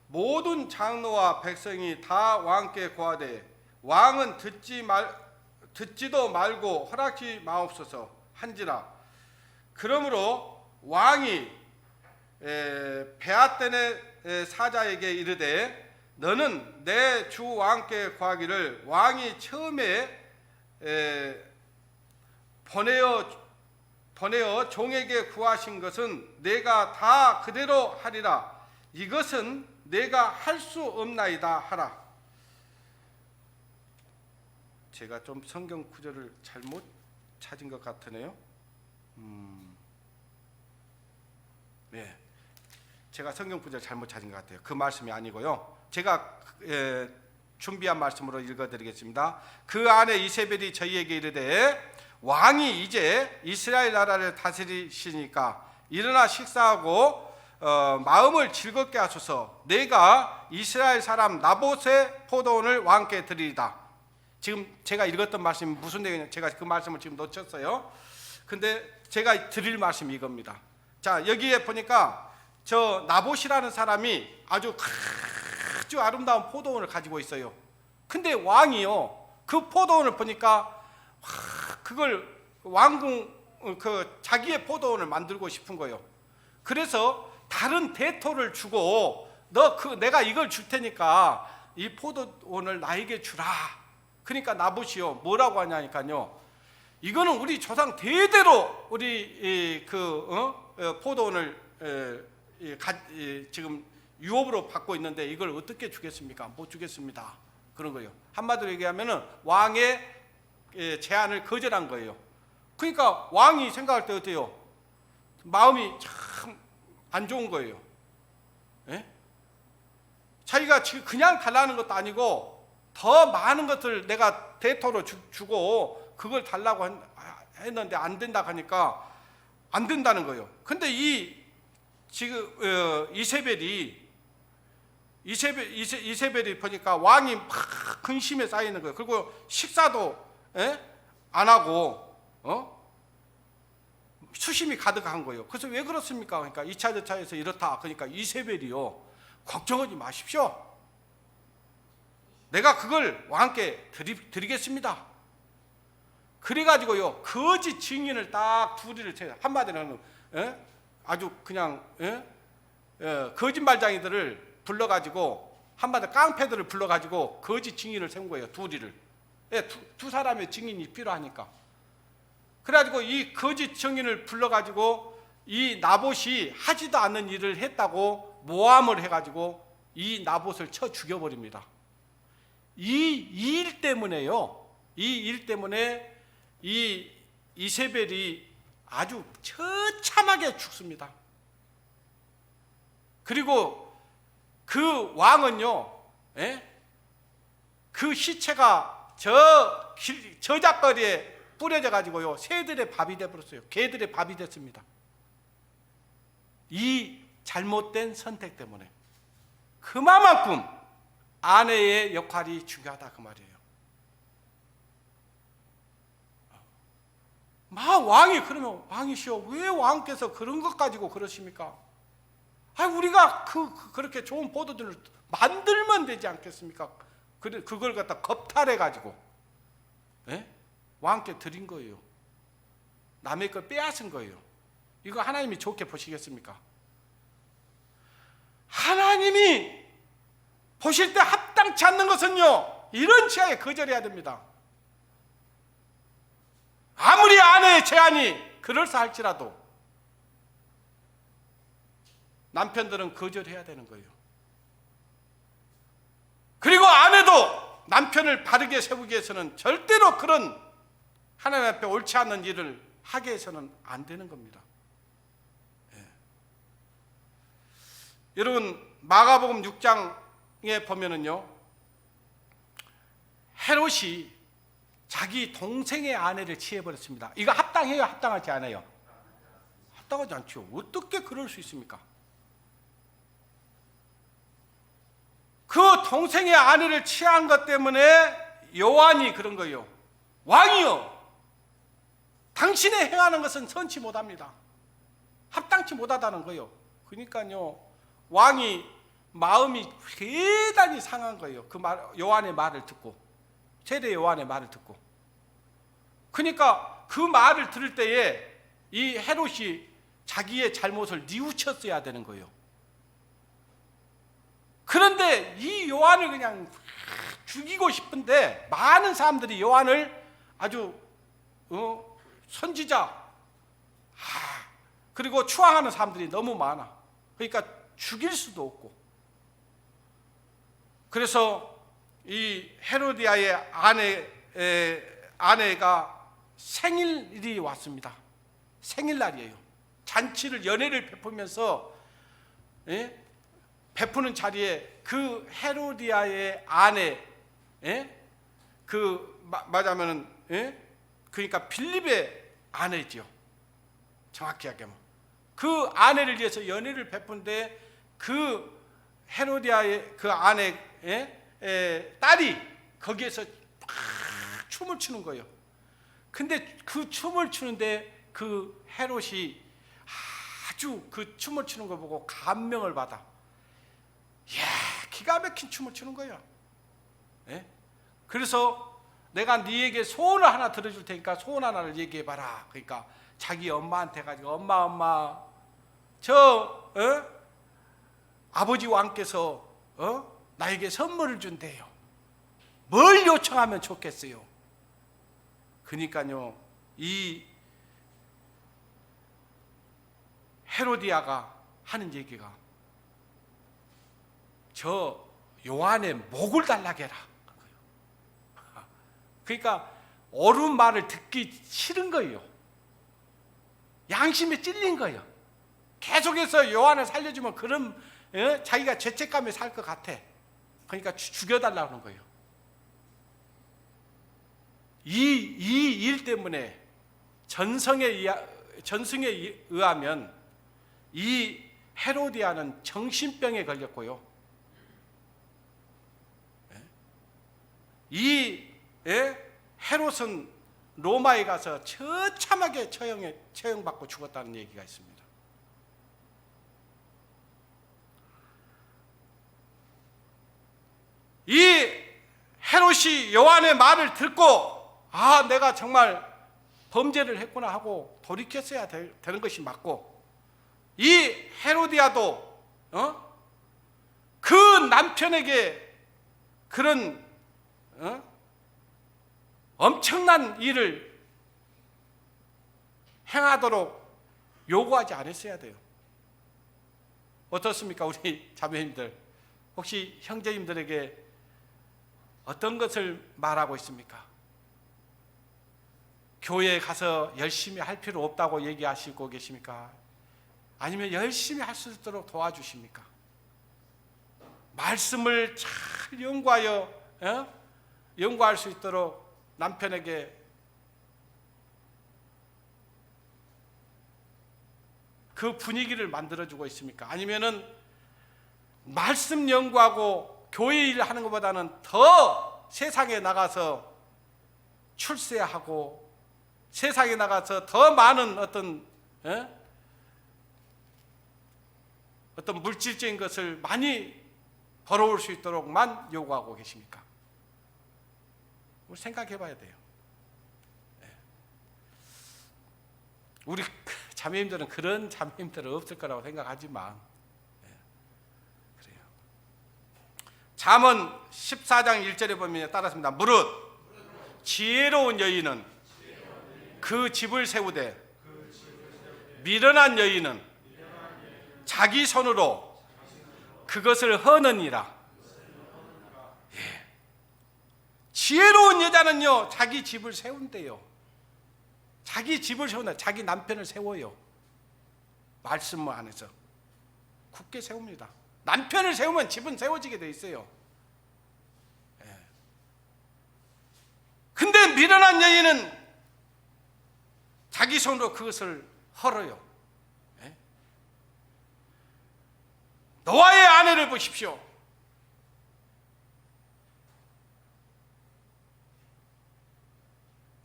모든 장로와 백성이 다 왕께 고하되 왕은 듣지도 말고 허락지 마옵소서 한지라. 그러므로 왕이 베아떼네 사자에게 이르되 너는 내 주 왕께 구하기를 왕이 처음에 보내어 종에게 구하신 것은 내가 다 그대로 하리라. 이것은 내가 할 수 없나이다 하라. 제가 좀 성경 구절을 잘못 찾은 것 같으네요. 네, 제가 성경 구절 잘못 찾은 것 같아요. 그 말씀이 아니고요. 제가 준비한 말씀으로 읽어드리겠습니다. 그 안에 이세벨이 저희에게 이르되 왕이 이제 이스라엘 나라를 다스리시니까 일어나 식사하고 마음을 즐겁게 하소서. 내가 이스라엘 사람 나봇의 포도원을 왕께 드리리다. 지금 제가 읽었던 말씀이 무슨 내용이냐, 제가 그 말씀을 지금 놓쳤어요. 근데 제가 드릴 말씀이 이겁니다. 자, 여기에 보니까 저 나봇이라는 사람이 아주 아름다운 포도원을 가지고 있어요. 근데 왕이요, 그 포도원을 보니까 그걸 왕궁 자기의 포도원을 만들고 싶은 거예요. 그래서 다른 대토를 주고 내가 이걸 줄 테니까 이 포도원을 나에게 주라. 그러니까 나봇이요 뭐라고 하냐니까요, 이거는 우리 조상 대대로 우리 포도원을 지금 유업으로 받고 있는데 이걸 어떻게 주겠습니까? 못 주겠습니다. 그런 거예요. 한마디로 얘기하면은 왕의 제안을 거절한 거예요. 그러니까 왕이 생각할 때 어때요? 마음이 참 안 좋은 거예요. 예? 자기가 지금 그냥 달라는 것도 아니고 더 많은 것을 내가 대토로 주고 그걸 달라고 했는데 안 된다 하니까 안 된다는 거예요. 근데 지금 이세벨이 보니까 왕이 막 근심에 쌓이는 거예요. 그리고 식사도 안 하고 수심이 가득한 거예요. 그래서 왜 그렇습니까? 그러니까 2차 저차에서 이렇다. 그러니까 이세벨이요, 걱정하지 마십시오. 내가 그걸 왕께 드리겠습니다. 그래가지고요 거짓 증인을 딱 둘이를 한마디로 아주 그냥 거짓말장이들을 불러가지고, 한마디로 깡패들을 불러가지고 거짓 증인을 세운 거예요. 둘이를. 두 사람의 증인이 필요하니까. 그래가지고 이 거짓 증인을 불러가지고 이 나봇이 하지도 않는 일을 했다고 모함을 해가지고 이 나봇을 쳐 죽여버립니다. 이 일 때문에요, 이 일 때문에 이 이세벨이 아주 처참하게 죽습니다. 그리고 그 왕은요, 그 시체가 저작거리에 뿌려져 가지고요 새들의 밥이 되버렸어요. 개들의 밥이 됐습니다. 이 잘못된 선택 때문에. 그만큼 아내의 역할이 중요하다 그 말이에요. 왕이 그러면 왕이시여 왜 왕께서 그런 것 가지고 그러십니까? 우리가 그렇게 좋은 포도들을 만들면 되지 않겠습니까? 그걸 갖다 겁탈해 가지고 왕께 드린 거예요. 남의 걸 빼앗은 거예요. 이거 하나님이 좋게 보시겠습니까? 하나님이 보실 때 합당치 않는 것은요 이런 취하에 거절해야 됩니다. 아무리 아내의 제안이 그럴싸할지라도 남편들은 거절해야 되는 거예요. 그리고 아내도 남편을 바르게 세우기 위해서는 절대로 그런 하나님 앞에 옳지 않는 일을 하게 해서는 안 되는 겁니다. 여러분 마가복음 6장에 보면은요 헤롯이 자기 동생의 아내를 취해버렸습니다. 이거 합당해요? 합당하지 않아요? 합당하지 않죠. 어떻게 그럴 수 있습니까? 그 동생의 아내를 취한 것 때문에 요한이 그런 거예요. 왕이요, 당신의 행하는 것은 선치 못합니다. 합당치 못하다는 거예요. 그러니까요 왕이 마음이 대단히 상한 거예요. 요한의 말을 듣고, 세례 요한의 말을 듣고. 그러니까 그 말을 들을 때에 이 헤롯이 자기의 잘못을 뉘우쳤어야 되는 거예요. 그런데 이 요한을 그냥 죽이고 싶은데 많은 사람들이 요한을 아주 선지자 그리고 추앙하는 사람들이 너무 많아. 그러니까 죽일 수도 없고. 그래서 이 헤로디아의 아내가 생일이 왔습니다. 생일날이에요. 잔치를 연회를 베푸면서 베푸는 자리에 그 헤로디아의 아내 말하면은 그러니까 빌립의 아내죠. 정확히 하면 그 아내를 위해서 연회를 베푼데 그 헤로디아의 그 아내의 딸이 거기에서 춤을 추는 거예요. 근데 그 춤을 추는데 그 헤롯이 아주 그 춤을 추는 거 보고 감명을 받아. 이야, 기가 막힌 춤을 추는 거예요. 그래서 내가 네에게 소원을 하나 들어줄 테니까 소원 하나를 얘기해봐라. 그러니까 자기 엄마한테 가지고 엄마 아버지 왕께서 나에게 선물을 준대요. 뭘 요청하면 좋겠어요? 그러니까요, 이 헤로디아가 하는 얘기가 저 요한의 목을 달라게 해라. 그러니까 어른 말을 듣기 싫은 거예요. 양심에 찔린 거예요. 계속해서 요한을 살려주면 그런 자기가 죄책감에 살 것 같아. 그러니까 죽여달라고 하는 거예요. 이 일 때문에 전승에 의하면 이 헤로디아는 정신병에 걸렸고요. 이 헤롯은 로마에 가서 처참하게 처형받고 죽었다는 얘기가 있습니다. 이 헤롯이 요한의 말을 듣고 내가 정말 범죄를 했구나 하고 돌이켰어야 되는 것이 맞고, 이 헤로디아도 그 남편에게 그런 엄청난 일을 행하도록 요구하지 않았어야 돼요. 어떻습니까? 우리 자매님들, 혹시 형제님들에게 어떤 것을 말하고 있습니까? 교회에 가서 열심히 할 필요 없다고 얘기하시고 계십니까? 아니면 열심히 할 수 있도록 도와주십니까? 말씀을 잘 연구할 수 있도록 남편에게 그 분위기를 만들어주고 있습니까? 아니면은 말씀 연구하고 교회 일을 하는 것보다는 더 세상에 나가서 출세하고 세상에 나가서 더 많은 어떤 물질적인 것을 많이 벌어올 수 있도록만 요구하고 계십니까? 우리 생각해 봐야 돼요. 우리 자매님들은 그런 자매님들은 없을 거라고 생각하지만 그래요. 잠언 14장 1절에 보면 따랐습니다. 무릇 지혜로운 여인은 그 집을 세우되 미련한 여인은 자기 손으로 그것을 허느니라. 지혜로운 여자는요, 자기 집을 세운대요. 자기 집을 세운다. 자기 남편을 세워요. 말씀 안에서 굳게 세웁니다. 남편을 세우면 집은 세워지게 돼 있어요. 근데 미련한 여인은 자기 손으로 그것을 헐어요. 노아의 아내를 보십시오.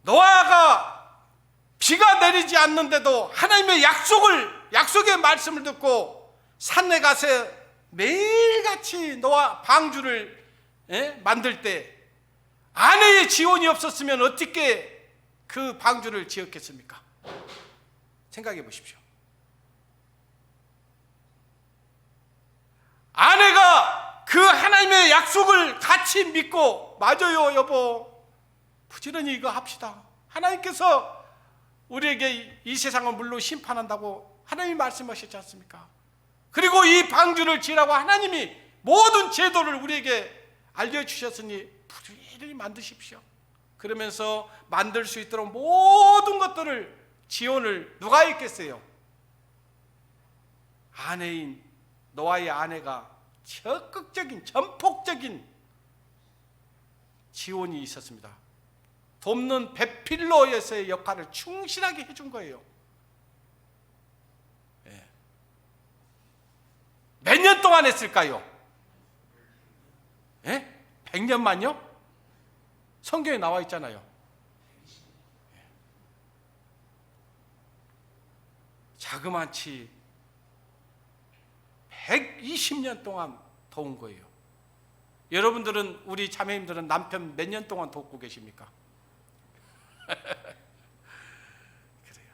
노아가 비가 내리지 않는데도 하나님의 약속의 말씀을 듣고 산에 가서 매일같이 노아 방주를 만들 때 아내의 지원이 없었으면 어떻게 그 방주를 지었겠습니까? 생각해 보십시오. 아내가 그 하나님의 약속을 같이 믿고, 맞아요 여보, 부지런히 이거 합시다, 하나님께서 우리에게 이 세상을 물로 심판한다고 하나님이 말씀하셨지 않습니까? 그리고 이 방주를 지으라고 하나님이 모든 제도를 우리에게 알려주셨으니 부지런히 만드십시오. 그러면서 만들 수 있도록 모든 것들을 지원을 누가 했겠어요? 아내인 노아의 아내가 적극적인 전폭적인 지원이 있었습니다. 돕는 배필로에서의 역할을 충실하게 해준 거예요. 몇 년 동안 했을까요? 100년만요? 성경에 나와 있잖아요. 자그마치 120년 동안 도운 거예요. 여러분들은, 우리 자매님들은 남편 몇 년 동안 돕고 계십니까? 그래요.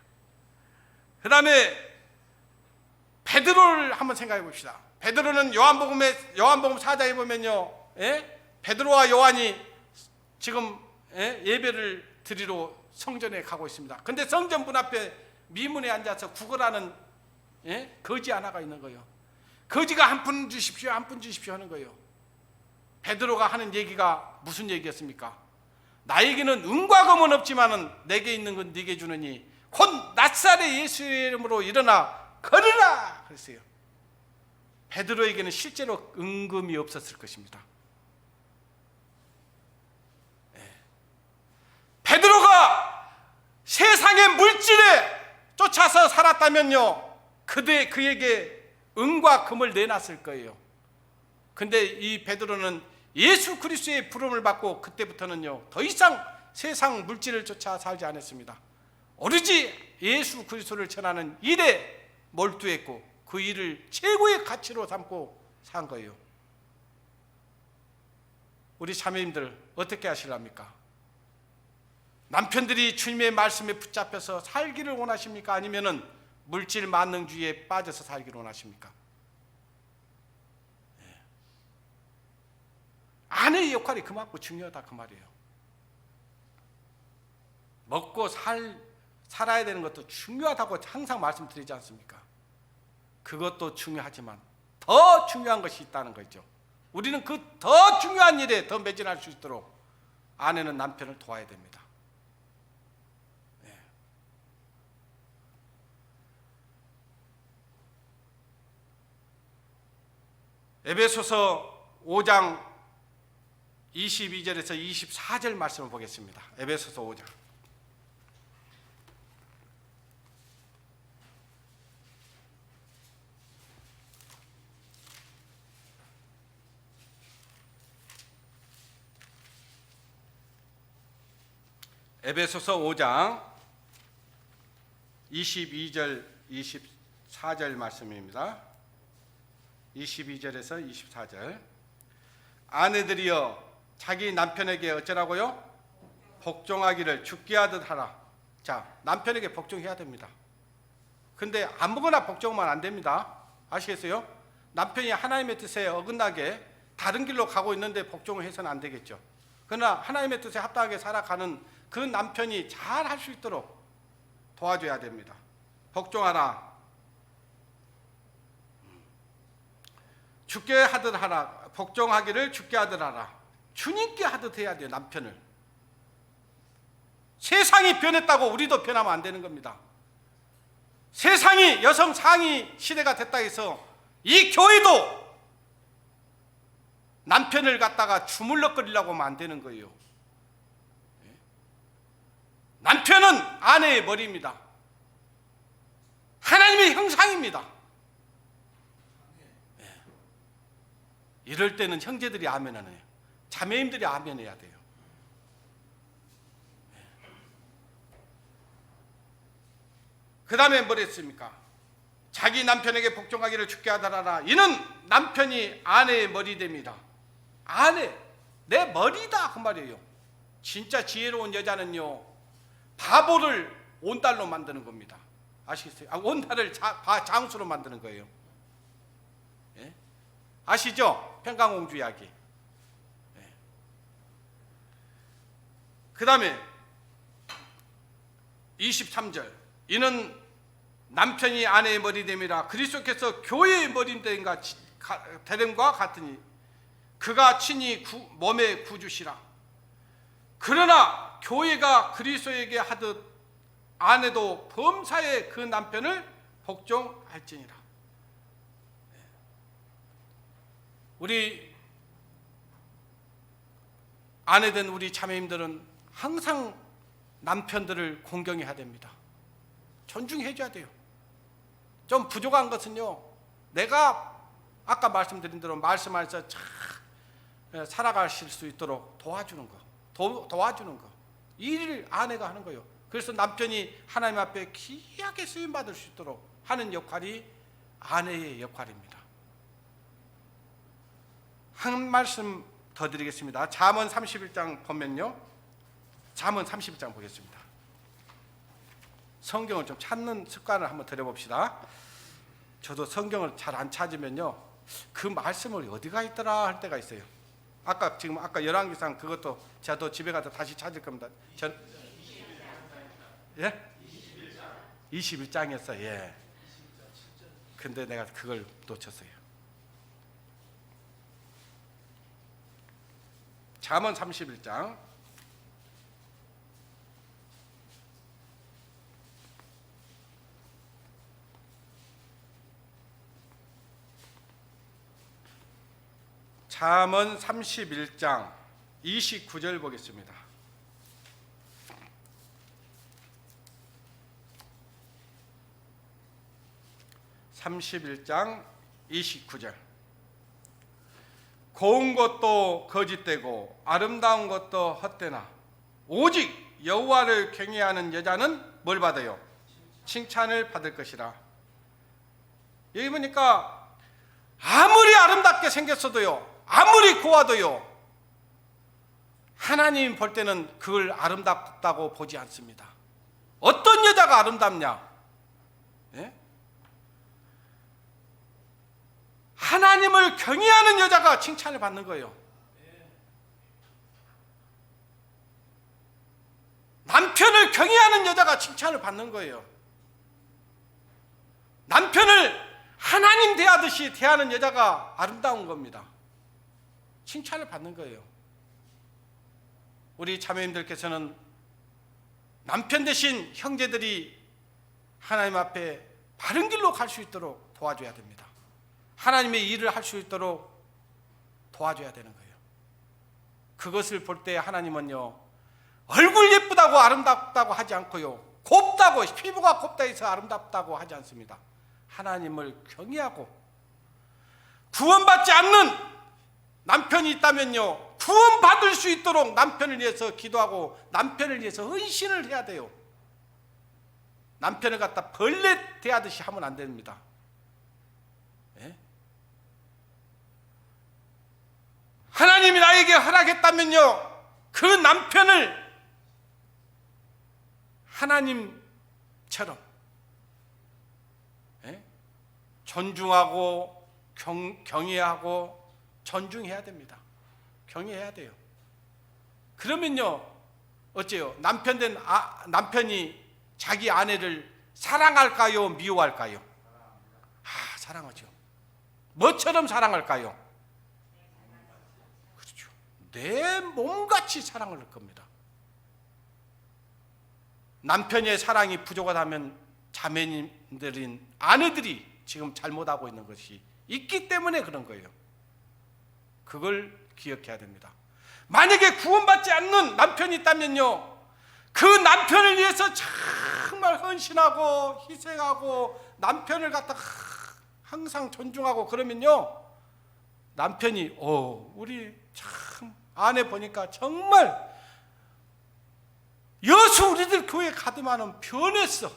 그 다음에 베드로를 한번 생각해 봅시다. 베드로는 요한복음 4장에 보면요, 베드로와 요한이 지금 예배를 드리러 성전에 가고 있습니다. 근데 성전 문 앞에 미문에 앉아서 구걸하는 거지 하나가 있는 거예요. 거지가 한 푼 주십시오, 한 푼 주십시오 하는 거예요. 베드로가 하는 얘기가 무슨 얘기였습니까? 나에게는 은과 금은 없지만은 내게 있는 건 네게 주느니 곧 나사렛 예수의 이름으로 일어나 걸으라 그랬어요. 베드로에게는 실제로 은금이 없었을 것입니다. 베드로가 세상의 물질에 쫓아서 살았다면요, 그에게 은과 금을 내놨을 거예요. 근데 이 베드로는 예수 그리스도의 부름을 받고 그때부터는요, 더 이상 세상 물질을 쫓아 살지 않았습니다. 오로지 예수 그리스도를 전하는 일에 몰두했고 그 일을 최고의 가치로 삼고 산 거예요. 우리 자매님들 어떻게 하실랍니까? 남편들이 주님의 말씀에 붙잡혀서 살기를 원하십니까? 아니면은 물질 만능주의에 빠져서 살기를 원하십니까? 아내의 역할이 그만큼 중요하다 그 말이에요. 먹고 살아야 되는 것도 중요하다고 항상 말씀드리지 않습니까? 그것도 중요하지만 더 중요한 것이 있다는 거죠. 우리는 그 더 중요한 일에 더 매진할 수 있도록 아내는 남편을 도와야 됩니다. 에베소서 5장 22절에서 24절 말씀을 보겠습니다. 에베소서 5장. 에베소서 5장 22절 24절 말씀입니다. 22절에서 24절. 아내들이여 자기 남편에게 어쩌라고요? 복종하기를 죽게 하듯 하라. 자, 남편에게 복종해야 됩니다. 근데 아무거나 복종하면 안 됩니다. 아시겠어요? 남편이 하나님의 뜻에 어긋나게 다른 길로 가고 있는데 복종을 해서는 안 되겠죠. 그러나 하나님의 뜻에 합당하게 살아가는 그 남편이 잘 할 수 있도록 도와줘야 됩니다. 복종하라. 죽게 하듯 하라. 복종하기를 죽게 하듯 하라. 주님께 하듯 해야 돼요. 남편을. 세상이 변했다고 우리도 변하면 안 되는 겁니다. 세상이 여성 상위 시대가 됐다 해서 이 교회도 남편을 갖다가 주물럭거리려고 하면 안 되는 거예요. 남편은 아내의 머리입니다. 하나님의 형상입니다. 이럴 때는 형제들이 아멘 안 해요. 자매님들이 아멘 해야 돼요. 그 다음에 뭘 했습니까? 자기 남편에게 복종하기를 죽게 하더라. 이는 남편이 아내의 머리 됩니다. 아내, 내 머리다 그 말이에요. 진짜 지혜로운 여자는요, 바보를 온달로 만드는 겁니다. 아시겠어요? 온달을 장수로 만드는 거예요. 예? 아시죠? 평강공주 이야기. 예. 그 다음에 23절, 이는 남편이 아내의 머리됨이라 그리스도께서 교회의 머리됨과 같으니 그가 친히 몸의 구주시라. 그러나 교회가 그리스도에게 하듯 아내도 범사에 그 남편을 복종할지니라. 우리 아내된 우리 자매님들은 항상 남편들을 공경해야 됩니다. 존중해줘야 돼요. 좀 부족한 것은요, 내가 아까 말씀드린 대로 말씀 안에서 잘 살아가실 수 있도록 도와주는 거, 도와주는 거, 이 일을 아내가 하는 거예요. 그래서 남편이 하나님 앞에 귀하게 쓰임받을 수 있도록 하는 역할이 아내의 역할입니다. 한 말씀 더 드리겠습니다. 잠언 31장 보면요, 잠언 31장 보겠습니다. 성경을 좀 찾는 습관을 한번 들여봅시다. 저도 성경을 잘 안 찾으면요, 그 말씀을 어디가 있더라 할 때가 있어요. 아까 열왕기상 그것도 저도 집에 가서 다시 찾을 겁니다. 예? 21장이었어요. 예. 근데 내가 그걸 놓쳤어요. 잠언 31장 31장 29절 보겠습니다. (31장 29절) 고운 것도 거짓되고 아름다운 것도 헛되나 오직 여호와를 경외하는 여자는 뭘 받아요? 칭찬을 받을 것이라. 여기 보니까 아무리 아름답게 생겼어도요, 아무리 고와도요, 하나님 볼 때는 그걸 아름답다고 보지 않습니다. 어떤 여자가 아름답냐? 예? 하나님을 경외하는 여자가 칭찬을 받는 거예요. 남편을 경외하는 여자가 칭찬을 받는 거예요. 남편을 하나님 대하듯이 대하는 여자가 아름다운 겁니다. 칭찬을 받는 거예요. 우리 자매님들께서는 남편 대신 형제들이 하나님 앞에 바른 길로 갈 수 있도록 도와줘야 됩니다. 하나님의 일을 할 수 있도록 도와줘야 되는 거예요. 그것을 볼 때 하나님은요, 얼굴 예쁘다고 아름답다고 하지 않고요, 곱다고, 피부가 곱다 해서 아름답다고 하지 않습니다. 하나님을 경외하고 구원받지 않는 남편이 있다면요, 구원받을 수 있도록 남편을 위해서 기도하고 남편을 위해서 헌신을 해야 돼요. 남편을 갖다 벌레 대하듯이 하면 안 됩니다. 예? 하나님이 나에게 허락했다면요, 그 남편을 하나님처럼 존중하고 경외하고 존중해야 됩니다. 경외해야 돼요. 그러면요, 어째요? 남편이 자기 아내를 사랑할까요? 미워할까요? 사랑하죠. 뭐처럼 사랑할까요? 그렇죠. 내 몸같이 사랑을 할 겁니다. 남편의 사랑이 부족하다면 자매님들인 아내들이 지금 잘못하고 있는 것이 있기 때문에 그런 거예요. 그걸 기억해야 됩니다. 만약에 구원받지 않는 남편이 있다면요, 그 남편을 위해서 정말 헌신하고 희생하고 남편을 갖다가 항상 존중하고 그러면요, 남편이 우리 참 아내 보니까 정말 여수 우리들 교회 가더만은 변했어.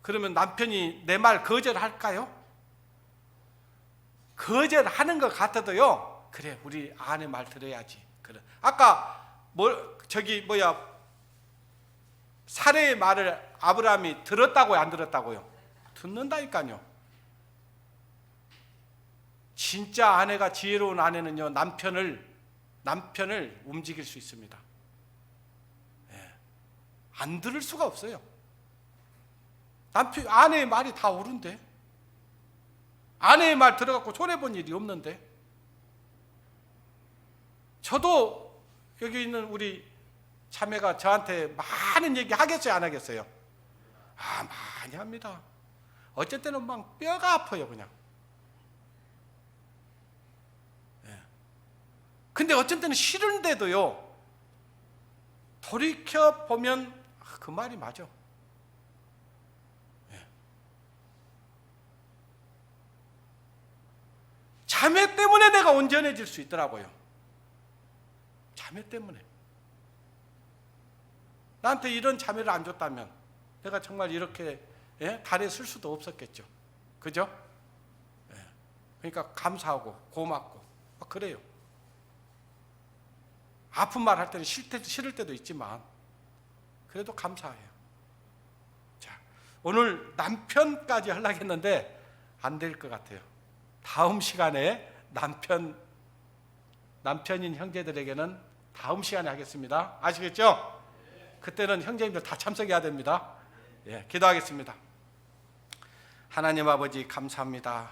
그러면 남편이 내 말 거절할까요? 거절하는 것 같아도요, 그래 우리 아내 말 들어야지. 그래. 아까 사례의 말을 아브라함이 들었다고요, 안 들었다고요? 듣는다니까요. 진짜 아내가 지혜로운 아내는요, 남편을 움직일 수 있습니다. 안 들을 수가 없어요. 아내의 말이 다 옳은데, 아내의 말 들어갖고 손해본 일이 없는데. 저도 여기 있는 우리 자매가 저한테 많은 얘기 하겠어요, 안 하겠어요? 많이 합니다. 어쩔 때는 막 뼈가 아파요, 그냥. 근데 어쩔 때는 싫은데도요, 돌이켜보면 그 말이 맞아. 자매 때문에 내가 온전해질 수 있더라고요. 자매 때문에. 나한테 이런 자매를 안 줬다면 내가 정말 이렇게 달에 쓸 수도 없었겠죠. 그죠? 그러니까 감사하고 고맙고 막 그래요. 아픈 말 할 때는 싫을 때도 있지만 그래도 감사해요. 자, 오늘 남편까지 하려고 했는데 안 될 것 같아요. 다음 시간에 남편인 형제들에게는 다음 시간에 하겠습니다. 아시겠죠? 그때는 형제님들 다 참석해야 됩니다. 기도하겠습니다. 하나님 아버지, 감사합니다.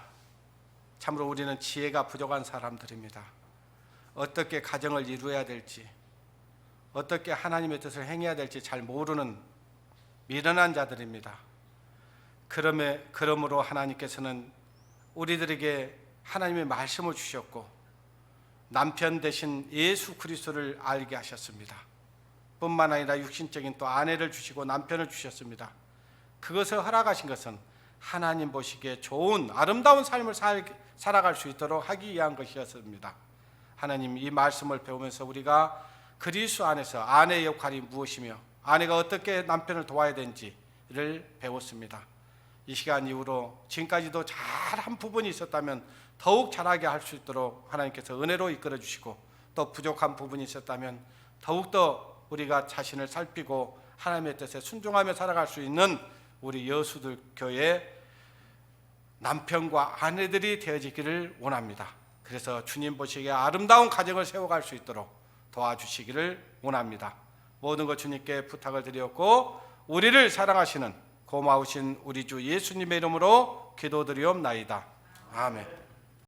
참으로 우리는 지혜가 부족한 사람들입니다. 어떻게 가정을 이루어야 될지, 어떻게 하나님의 뜻을 행해야 될지 잘 모르는 미련한 자들입니다. 그러므로 하나님께서는 우리들에게 하나님의 말씀을 주셨고 남편 대신 예수 그리스도를 알게 하셨습니다. 뿐만 아니라 육신적인 또 아내를 주시고 남편을 주셨습니다. 그것을 허락하신 것은 하나님 보시기에 좋은 아름다운 삶을 살아갈 수 있도록 하기 위한 것이었습니다. 하나님, 이 말씀을 배우면서 우리가 그리스도 안에서 아내의 역할이 무엇이며 아내가 어떻게 남편을 도와야 되는지를 배웠습니다. 이 시간 이후로 지금까지도 잘한 부분이 있었다면 더욱 잘하게 할 수 있도록 하나님께서 은혜로 이끌어 주시고, 또 부족한 부분이 있었다면 더욱더 우리가 자신을 살피고 하나님의 뜻에 순종하며 살아갈 수 있는 우리 여수들 교회 남편과 아내들이 되어지기를 원합니다. 그래서 주님 보시기에 아름다운 가정을 세워갈 수 있도록 도와주시기를 원합니다. 모든 것 주님께 부탁을 드렸고 우리를 사랑하시는 고마우신 우리 주 예수님의 이름으로 기도드리옵나이다. 아멘.